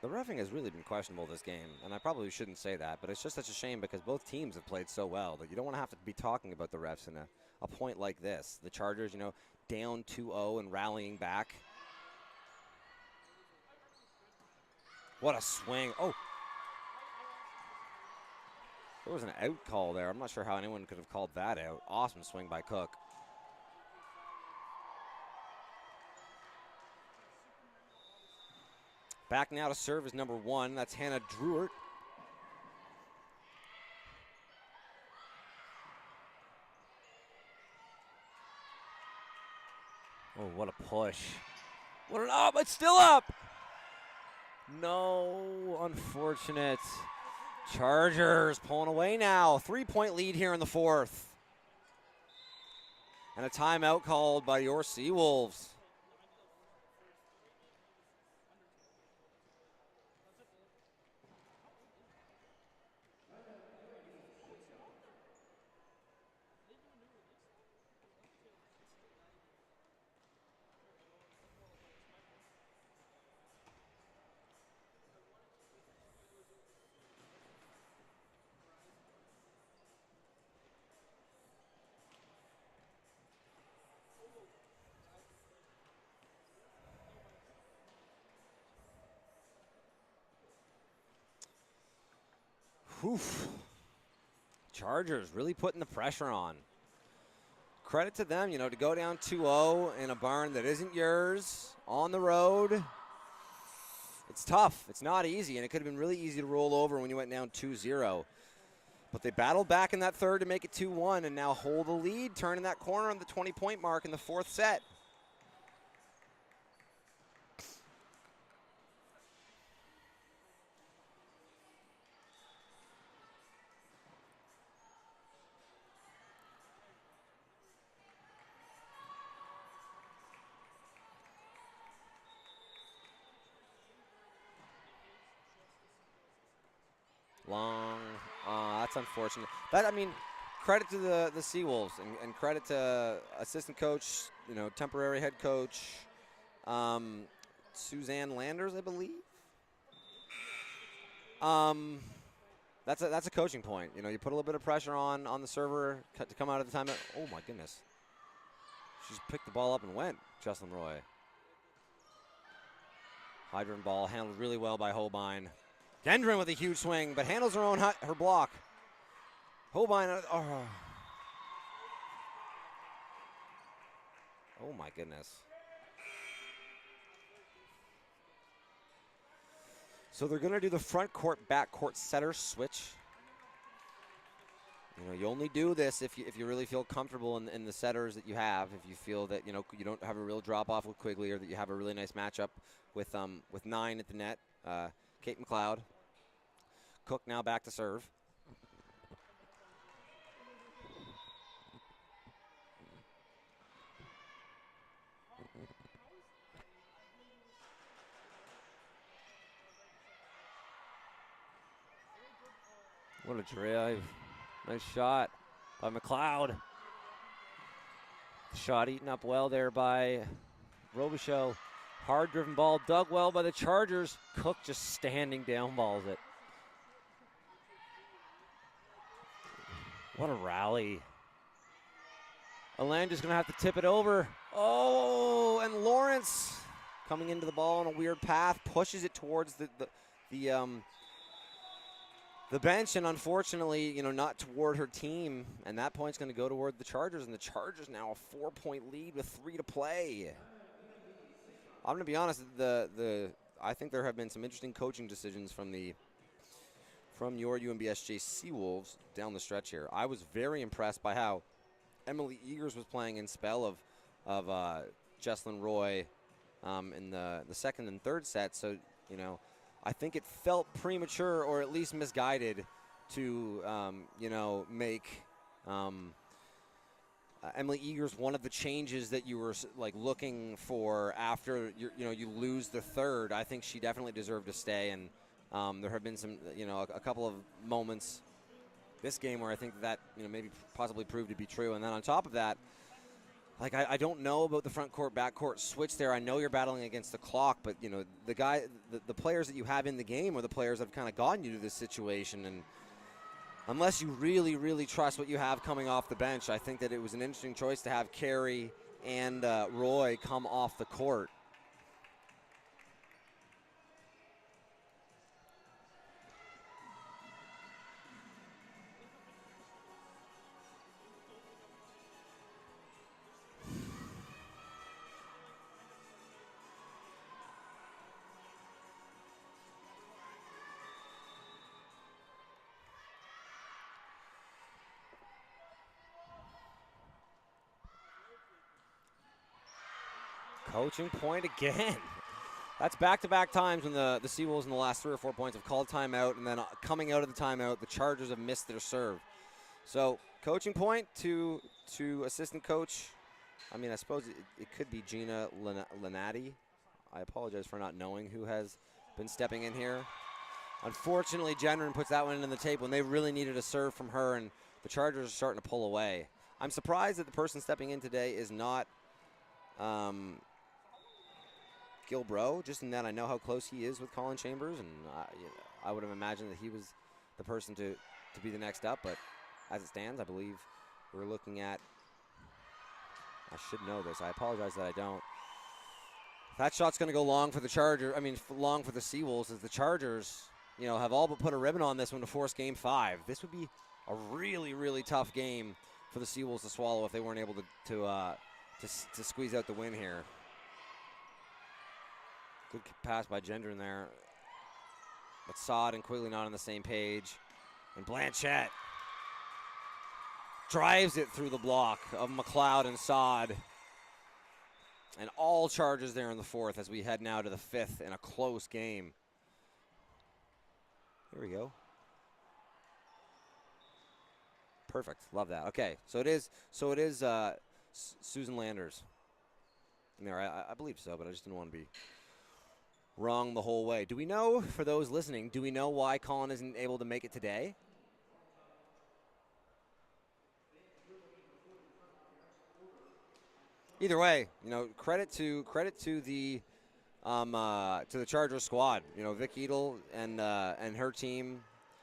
The reffing has really been questionable this game, and I probably shouldn't say that, but it's just such a shame because both teams have played so well that you don't want to have to be talking about the refs in a point like this. The Chargers, down 2-0 and rallying back. What a swing. Oh. There was an out call there. I'm not sure how anyone could have called that out. Awesome swing by Cook. Back now to serve is number 1. That's Hannah Druert. Oh, what a push. What an up. It's still up. No, unfortunate. Chargers pulling away now. 3-point lead here in the fourth. And a timeout called by your Seawolves. Oof. Chargers really putting the pressure on. Credit to them, to go down 2-0 in a barn that isn't yours, on the road. It's tough. It's not easy, and it could have been really easy to roll over when you went down 2-0. But they battled back in that third to make it 2-1 and now hold the lead, turning that corner on the 20-point mark in the fourth set. Long, that's unfortunate. Credit to the Seawolves and credit to assistant coach, temporary head coach, Suzanne Landers, I believe. That's a coaching point. You put a little bit of pressure on the server to come out of the timeout. Oh my goodness, she's picked the ball up and went. Jesslyn Roy. High-driven ball handled really well by Holbein. Gendron with a huge swing, but handles her block. Holbein, oh my goodness. So they're going to do the front court, back court setter switch. You only do this if you really feel comfortable in the setters that you have. If you feel that, you don't have a real drop-off with Quigley, or that you have a really nice matchup with 9 at the net. Kate McLeod. Cook now back to serve. What a drive. Nice shot by McLeod. Shot eaten up well there by Robichaud. Hard-driven ball dug well by the Chargers. Cook just standing down balls it. What a rally. Alandra's going to have to tip it over. Oh, and Lawrence coming into the ball on a weird path, pushes it towards the bench, and unfortunately, not toward her team. And that point's going to go toward the Chargers, and the Chargers now a 4-point lead with 3 to play. I'm going to be honest, I think there have been some interesting coaching decisions from your UNBSJ Seawolves down the stretch here. I was very impressed by how Emily Eagers was playing in spell of Jesslyn Roy in the second and third set. So, I think it felt premature, or at least misguided, to make Emily Eagers one of the changes that you were looking for after you lose the third. I think she definitely deserved to stay, and there have been some a couple of moments this game where I think that maybe possibly proved to be true. And then on top of that, I don't know about the front court, back court switch there. I know you're battling against the clock, but the players that you have in the game are the players that have kind of gotten you to this situation. And unless you really, really trust what you have coming off the bench, I think that it was an interesting choice to have Carey and Roy come off the court. Coaching point again. That's back-to-back times when the Seawolves in the last 3 or 4 points have called timeout, and then coming out of the timeout, the Chargers have missed their serve. So coaching point to assistant coach. I suppose it could be Gina Lenati. I apologize for not knowing who has been stepping in here. Unfortunately, Gendron puts that one in the tape when they really needed a serve from her, and the Chargers are starting to pull away. I'm surprised that the person stepping in today is not Gilbro, just in that I know how close he is with Colin Chambers, and I would have imagined that he was the person to be the next up. But as it stands, I believe we're looking at, I should know this, I apologize that I don't. That shot's going to go long for the Chargers, long for the Seawolves, as the Chargers have all but put a ribbon on this one to force Game 5. This would be a really, really tough game for the Seawolves to swallow if they weren't able to squeeze out the win here. Good pass by Gendron there. But Sod and Quigley not on the same page. And Blanchette drives it through the block of McLeod and Sod. And all charges there in the fourth as we head now to the fifth in a close game. Here we go. Perfect. Love that. Okay, so it is Susan Landers. There, I believe so, but I just didn't want to be wrong the whole way. Do we know, for those listening, do we know why Colin isn't able to make it today? Either way, credit to the Chargers squad. Vic Edel and her team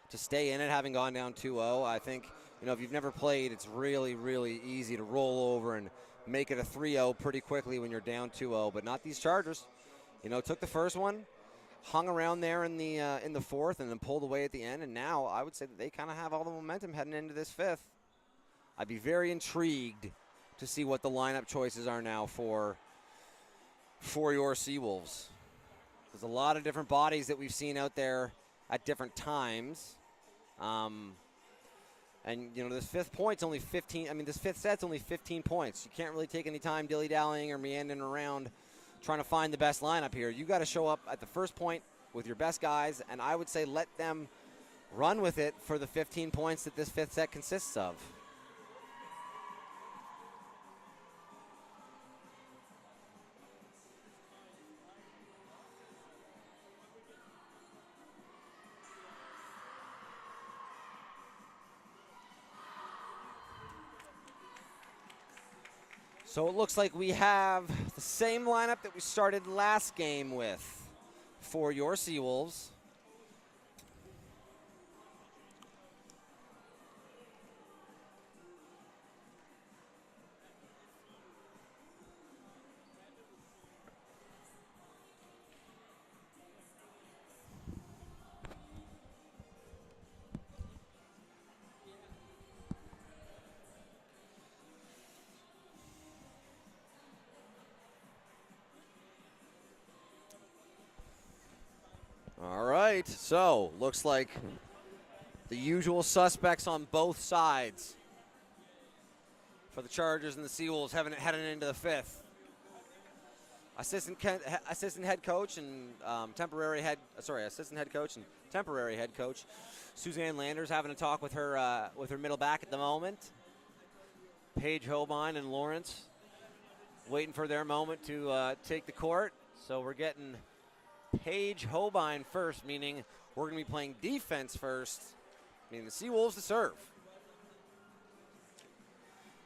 to stay in it, having gone down 2-0. I think if you've never played, it's really, really easy to roll over and make it a 3-0 pretty quickly when you're down 2-0. But not these Chargers. Took the first one, hung around there in the fourth, and then pulled away at the end. And now I would say that they kind of have all the momentum heading into this fifth. I'd be very intrigued to see what the lineup choices are now for your Seawolves. There's a lot of different bodies that we've seen out there at different times. And, this fifth point's only 15. I mean, this fifth set's only 15 points. You can't really take any time dilly-dallying or meandering around trying to find the best lineup here. You got to show up at the first point with your best guys, and I would say let them run with it for the 15 points that this fifth set consists of. So it looks like we have the same lineup that we started last game with for your Seawolves. All right, so looks like the usual suspects on both sides for the Chargers and the Seawolves heading into the fifth. Assistant head coach and temporary head coach Suzanne Landers having a talk with her middle back at the moment. Paige Holbein and Lawrence waiting for their moment to take the court. So we're getting Paige Holbein first, meaning we're going to be playing defense first, meaning the Seawolves to serve.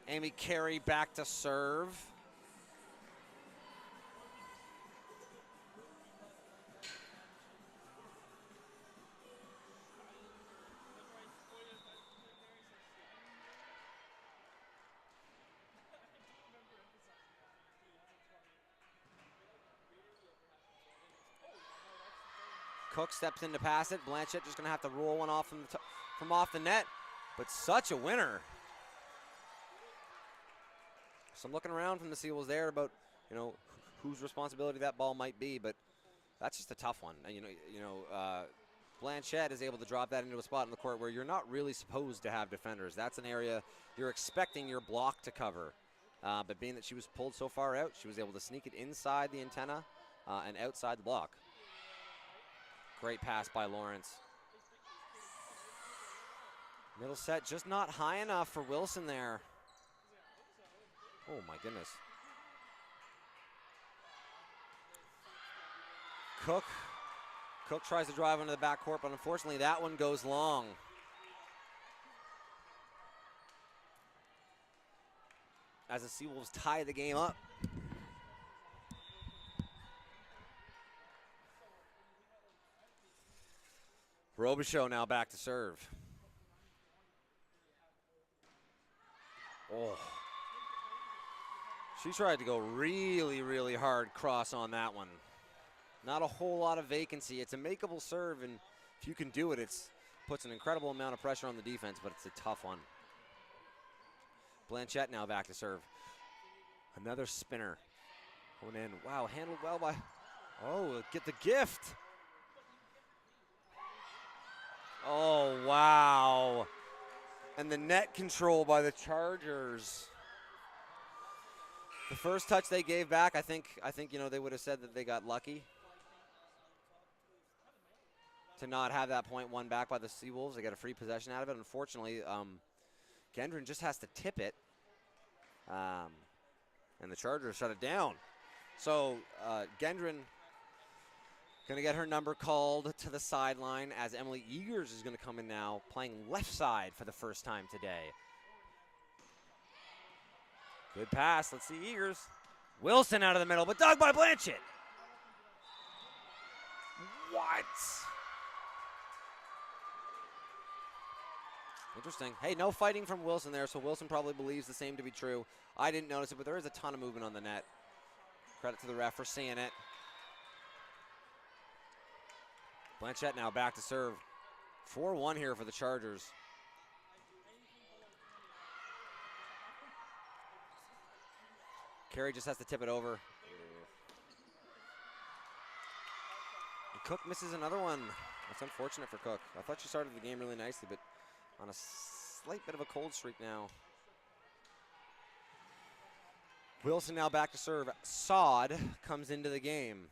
Amy Carey back to serve. Cook steps in to pass it. Blanchette just going to have to roll one off from off the net. But such a winner. So I'm looking around from the Seawolves there about, whose responsibility that ball might be. But that's just a tough one. And, Blanchette is able to drop that into a spot in the court where you're not really supposed to have defenders. That's an area you're expecting your block to cover. But being that she was pulled so far out, she was able to sneak it inside the antenna and outside the block. Great pass by Lawrence. Middle set just not high enough for Wilson there. Oh my goodness. Cook tries to drive into the backcourt, but unfortunately that one goes long. As the Seawolves tie the game up. Robichaux now back to serve. Oh. She tried to go really, really hard cross on that one. Not a whole lot of vacancy. It's a makeable serve, and if you can do it, it puts an incredible amount of pressure on the defense, but it's a tough one. Blanchette now back to serve. Another spinner. Going in. Wow, handled well by... Oh, get the gift. Oh, wow. And the net control by the Chargers. The first touch they gave back, I think they would have said that they got lucky to not have that point won back by the Seawolves. They got a free possession out of it. Unfortunately, Gendron just has to tip it, and the Chargers shut it down. So Gendron going to get her number called to the sideline as Emily Eagers is going to come in now, playing left side for the first time today. Good pass. Let's see Eagers. Wilson out of the middle, but dug by Blanchett. What? Interesting. Hey, no fighting from Wilson there, so Wilson probably believes the same to be true. I didn't notice it, but there is a ton of movement on the net. Credit to the ref for seeing it. Blanchett now back to serve. 4-1 here for the Chargers. Carey just has to tip it over. And Cook misses another one. That's unfortunate for Cook. I thought she started the game really nicely, but on a slight bit of a cold streak now. Wilson now back to serve. Sod comes into the game.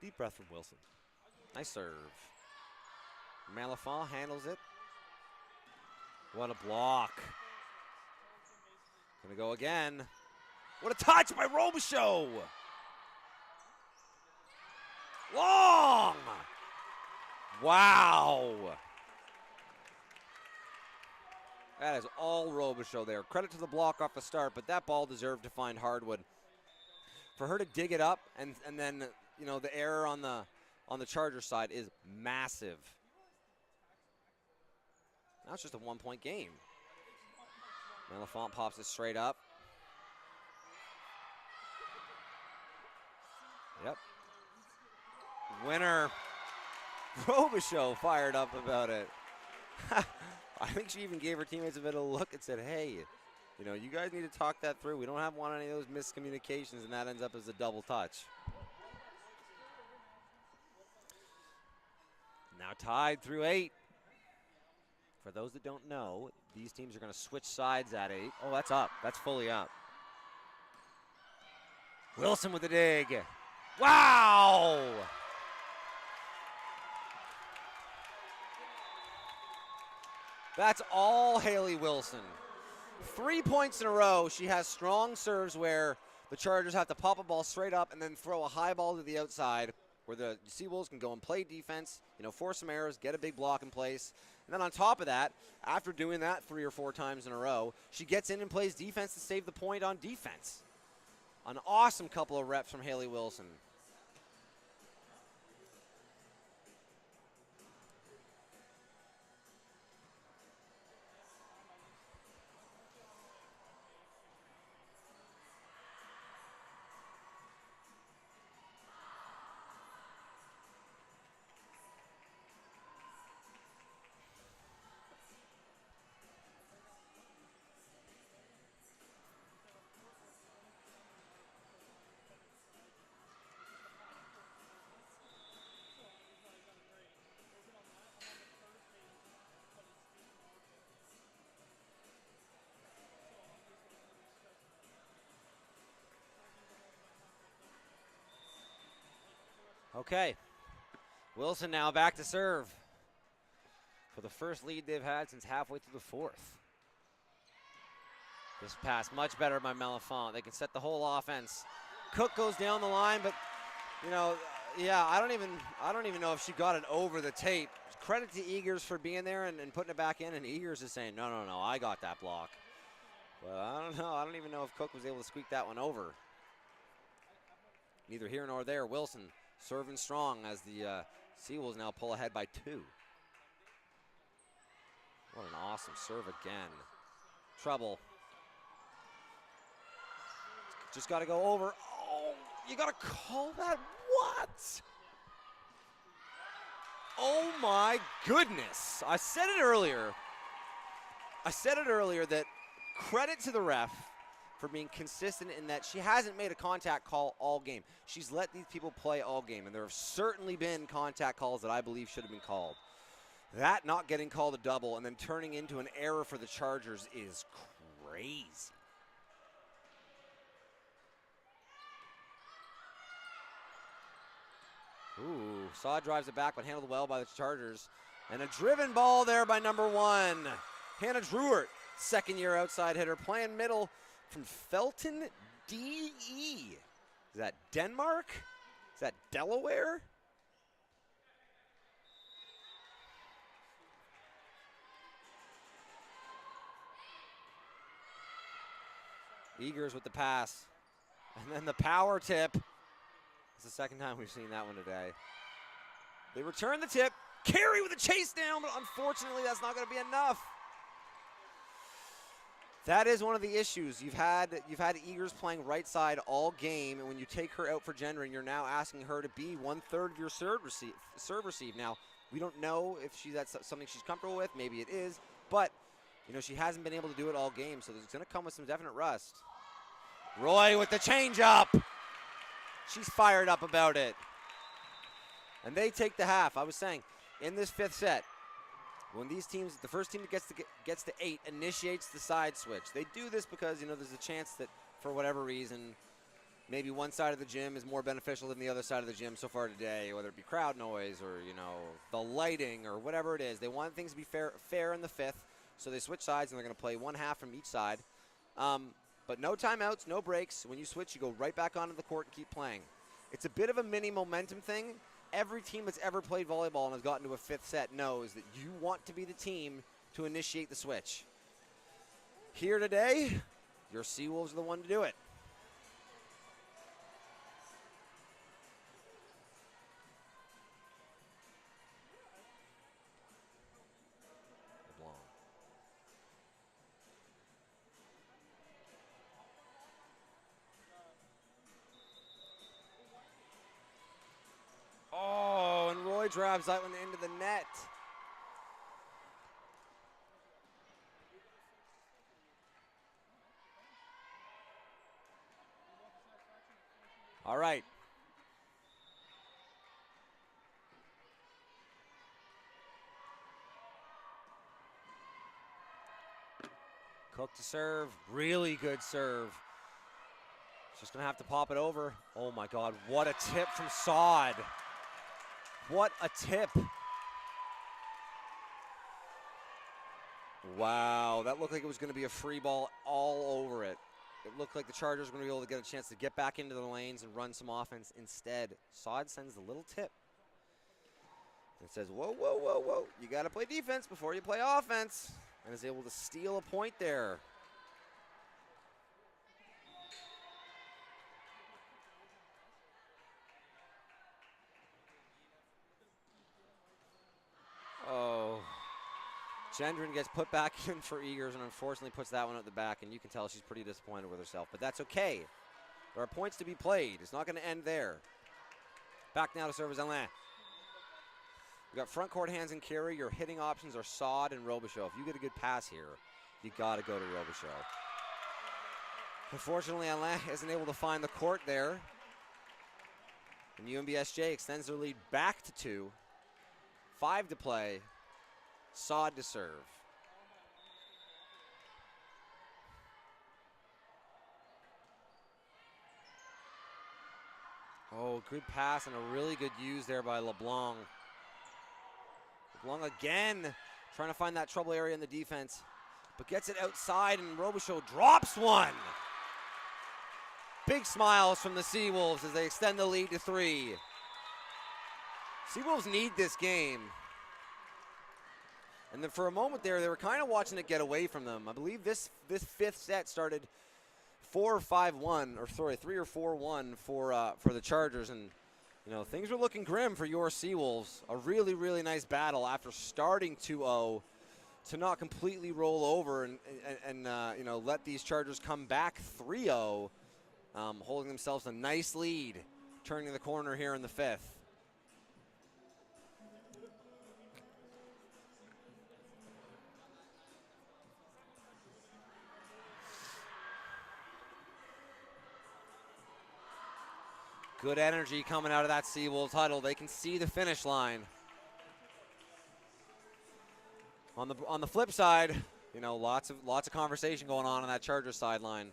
Deep breath from Wilson. Nice serve. Malafont handles it. What a block. Gonna go again. What a touch by Robichaud. Long. Wow. That is all Robichaud there. Credit to the block off the start, but that ball deserved to find hardwood. For her to dig it up and then, you know, the error on the Charger side is massive. Now it's just a 1-point game. Malafont pops it straight up. Yep. Winner. Robichaud fired up about it. I think she even gave her teammates a bit of a look and said, hey, you know, you guys need to talk that through. We don't want any of those miscommunications, and that ends up as a double touch. Now tied through 8. For those that don't know, these teams are going to switch sides at 8. Oh, that's up. That's fully up. Wilson with the dig. Wow! That's all Haley Wilson. 3 points in a row. She has strong serves where the Chargers have to pop a ball straight up and then throw a high ball to the outside where the Seawolves can go and play defense, you know, force some errors, get a big block in place. And then on top of that, after doing that 3 or 4 times in a row, she gets in and plays defense to save the point on defense. An awesome couple of reps from Haley Wilson. Okay, Wilson now back to serve for the first lead they've had since halfway through the 4th. This pass much better by Malafont. They can set the whole offense. Cook goes down the line, but you know, yeah, I don't even know if she got it over the tape. Credit to Eagers for being there and putting it back in, and Eagers is saying, no, I got that block. But I don't know. I don't even know if Cook was able to squeak that one over. Neither here nor there. Wilson serving strong as the Seawolves now pull ahead by 2. What an awesome serve again. Trouble. Just got to go over. Oh, You got to call that? What? Oh my goodness. I said it earlier that credit to the ref for being consistent in that she hasn't made a contact call all game. She's let these people play all game, and there have certainly been contact calls that I believe should have been called. That not getting called a double and then turning into an error for the Chargers is crazy. Ooh, Saw drives it back, but handled well by the Chargers. And a driven ball there by number 1. Hannah Druert, second-year outside hitter, playing middle from Felton DE. Is that Denmark? Is that Delaware? Eagers with the pass. And then the power tip. It's the second time we've seen that one today. They return the tip. Carey with a chase down, but unfortunately that's not going to be enough. That is one of the issues. You've had Eagers playing right side all game, and when you take her out for Gendron, you're now asking her to be 1/3 of your serve receive. Now, we don't know if that's something she's comfortable with. Maybe it is, but she hasn't been able to do it all game, so it's going to come with some definite rust. Roy with the changeup. She's fired up about it. And they take the half. I was saying, in this 5th set, when these teams, the first team that gets to 8 initiates the side switch. They do this because, there's a chance that for whatever reason, maybe one side of the gym is more beneficial than the other side of the gym so far today, whether it be crowd noise or, the lighting or whatever it is. They want things to be fair in the 5th, so they switch sides and they're going to play one half from each side. But no timeouts, no breaks. When you switch, you go right back onto the court and keep playing. It's a bit of a mini momentum thing. Every team that's ever played volleyball and has gotten to a 5th set knows that you want to be the team to initiate the switch. Here today, your Seawolves are the one to do it. Oh, and Roy drives that one into the net. All right. Cook to serve. Really good serve. Just going to have to pop it over. Oh, my God. What a tip from Sod. What a tip. Wow, that looked like it was going to be a free ball all over it. It looked like the Chargers were going to be able to get a chance to get back into the lanes and run some offense. Instead, Sod sends the little tip. It says, whoa, whoa, whoa, whoa. You got to play defense before you play offense. And is able to steal a point there. Oh, Gendron gets put back in for Eagers and unfortunately puts that one at the back, and you can tell she's pretty disappointed with herself, but that's okay. There are points to be played. It's not going to end there. Back now to serve Alain. We got front court hands and Carey. Your hitting options are Sod and Robichaud. If you get a good pass here, you got to go to Robichaud. Unfortunately, Alain isn't able to find the court there. And UNBSJ extends their lead back to 2. 5 to play. Sod to serve. Oh, good pass and a really good use there by LeBlanc. LeBlanc again trying to find that trouble area in the defense, but gets it outside and Robichaud drops one. Big smiles from the Seawolves as they extend the lead to 3. Seawolves need this game. And then for a moment there, they were kind of watching it get away from them. I believe this 5th set started 3 or 4-1 for the Chargers, and things were looking grim for your Seawolves. A really, really nice battle after starting 2-0 to not completely roll over and let these Chargers come back 3-0 holding themselves a nice lead, turning the corner here in the 5th. Good energy coming out of that Seawolves huddle. They can see the finish line. On the flip side, you know, lots of conversation going on that Chargers sideline.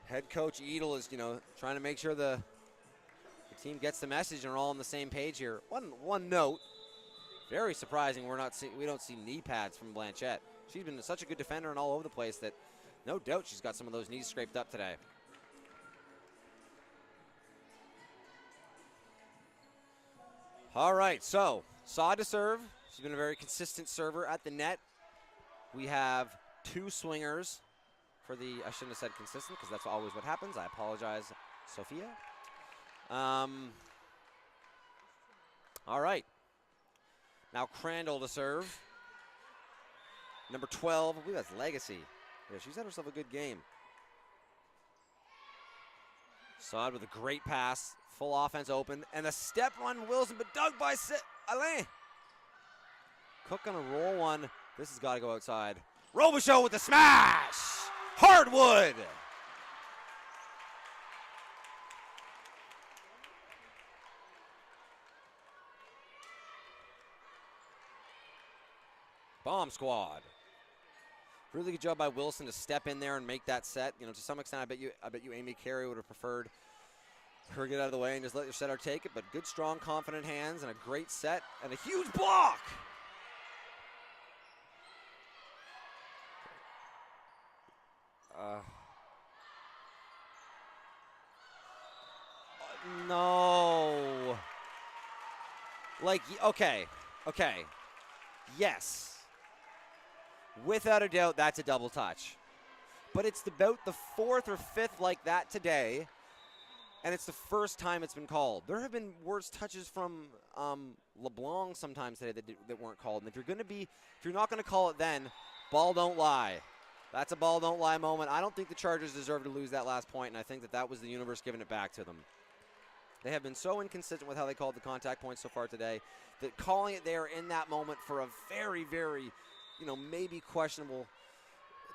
Head coach Edel is, you know, trying to make sure the team gets the message and are all on the same page here. One note, very surprising we don't see knee pads from Blanchette. She's been such a good defender and all over the place that no doubt she's got some of those knees scraped up today. All right, so Saad to serve. She's been a very consistent server at the net. We have 2 swingers for the, I shouldn't have said consistent because that's always what happens. I apologize, Sophia. All right. Now Crandall to serve. Number 12, I believe that's Legacy. Yeah, she's had herself a good game. Saad with a great pass. Full offense open. And a step run Wilson, but dug by Alain. Cook gonna roll one. This has got to go outside. Robichaud with the smash. Hardwood. Bomb squad. Really good job by Wilson to step in there and make that set. You know, to some extent, I bet you Amy Carey would have preferred her get out of the way and just let your setter take it. But good, strong, confident hands and a great set and a huge block. No. Like, okay. Yes. Without a doubt, that's a double touch. But it's about the 4th or 5th like that today, and it's the first time it's been called. There have been worse touches from LeBlanc sometimes today that weren't called. And if you're not going to call it then, ball don't lie. That's a ball don't lie moment. I don't think the Chargers deserve to lose that last point, and I think that was the universe giving it back to them. They have been so inconsistent with how they called the contact points so far today that calling it there in that moment for a very, very, you know, maybe questionable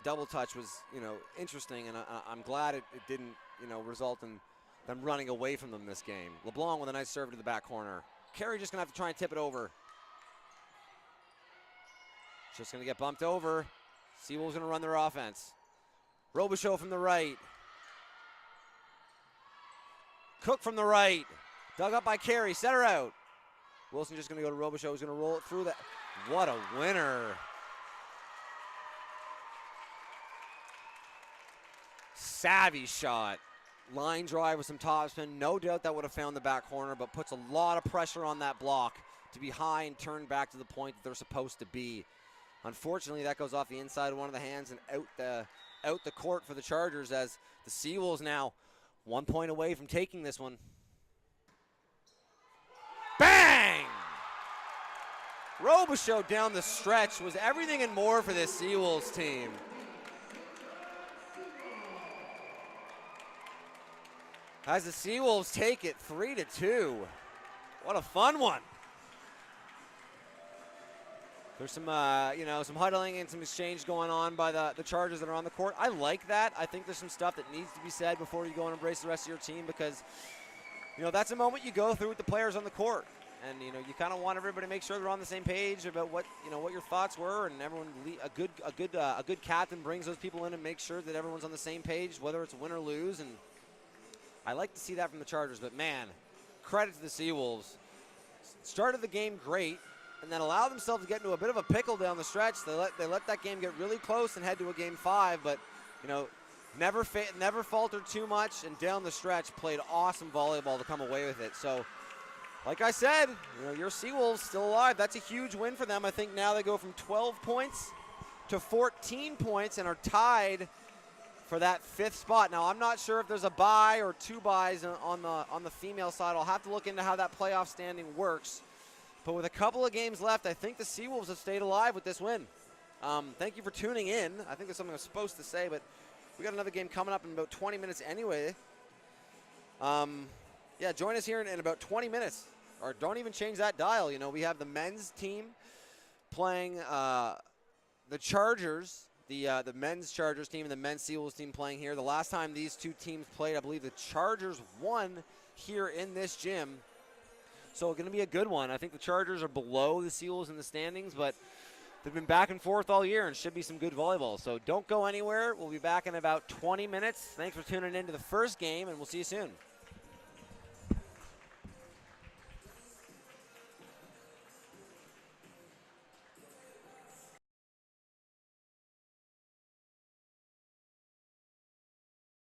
double touch was, you know, interesting, and I'm glad it didn't, you know, result in them running away from them this game. LeBlanc with a nice serve to the back corner. Carey just going to have to try and tip it over. Just going to get bumped over. Seawolves going to run their offense. Robichaud from the right. Cook from the right. Dug up by Carey. Set her out. Wilson just going to go to Robichaud. He's going to roll it through that. What a winner. Savvy shot. Line drive with some topspin. No doubt that would have found the back corner, but puts a lot of pressure on that block to be high and turn back to the point that they're supposed to be. Unfortunately, that goes off the inside of one of the hands and out the court for the Chargers as the Seawolves now 1 point away from taking this one. Bang! Robichaud down the stretch was everything and more for this Seawolves team. As the Seawolves take it 3-2. What a fun one. There's some, some huddling and some exchange going on by the Chargers that are on the court. I like that. I think there's some stuff that needs to be said before you go and embrace the rest of your team because, you know, that's a moment you go through with the players on the court. And, you know, you kind of want everybody to make sure they're on the same page about what your thoughts were, and everyone, a good captain brings those people in and makes sure that everyone's on the same page, whether it's win or lose. And I like to see that from the Chargers, but man, credit to the Seawolves. Started the game great, and then allowed themselves to get into a bit of a pickle down the stretch. They let that game get really close and head to a game 5, but you know, never faltered too much, and down the stretch played awesome volleyball to come away with it. So, like I said, you know, your Seawolves still alive. That's a huge win for them. I think now they go from 12 points to 14 points and are tied for that 5th spot. Now, I'm not sure if there's a bye or 2 byes on the female side. I'll have to look into how that playoff standing works. But with a couple of games left, I think the Seawolves have stayed alive with this win. Thank you for tuning in. I think there's something I was supposed to say, but We got another game coming up in about 20 minutes anyway. Yeah, join us here in about 20 minutes. Or don't even change that dial. You know, we have the men's team playing the Chargers, the men's Chargers team and the men's Seawolves team playing here. The last time these two teams played, I believe the Chargers won here in this gym. So it's going to be a good one. I think the Chargers are below the Seawolves in the standings, but they've been back and forth all year and should be some good volleyball. So don't go anywhere. We'll be back in about 20 minutes. Thanks for tuning in to the first game, and we'll see you soon.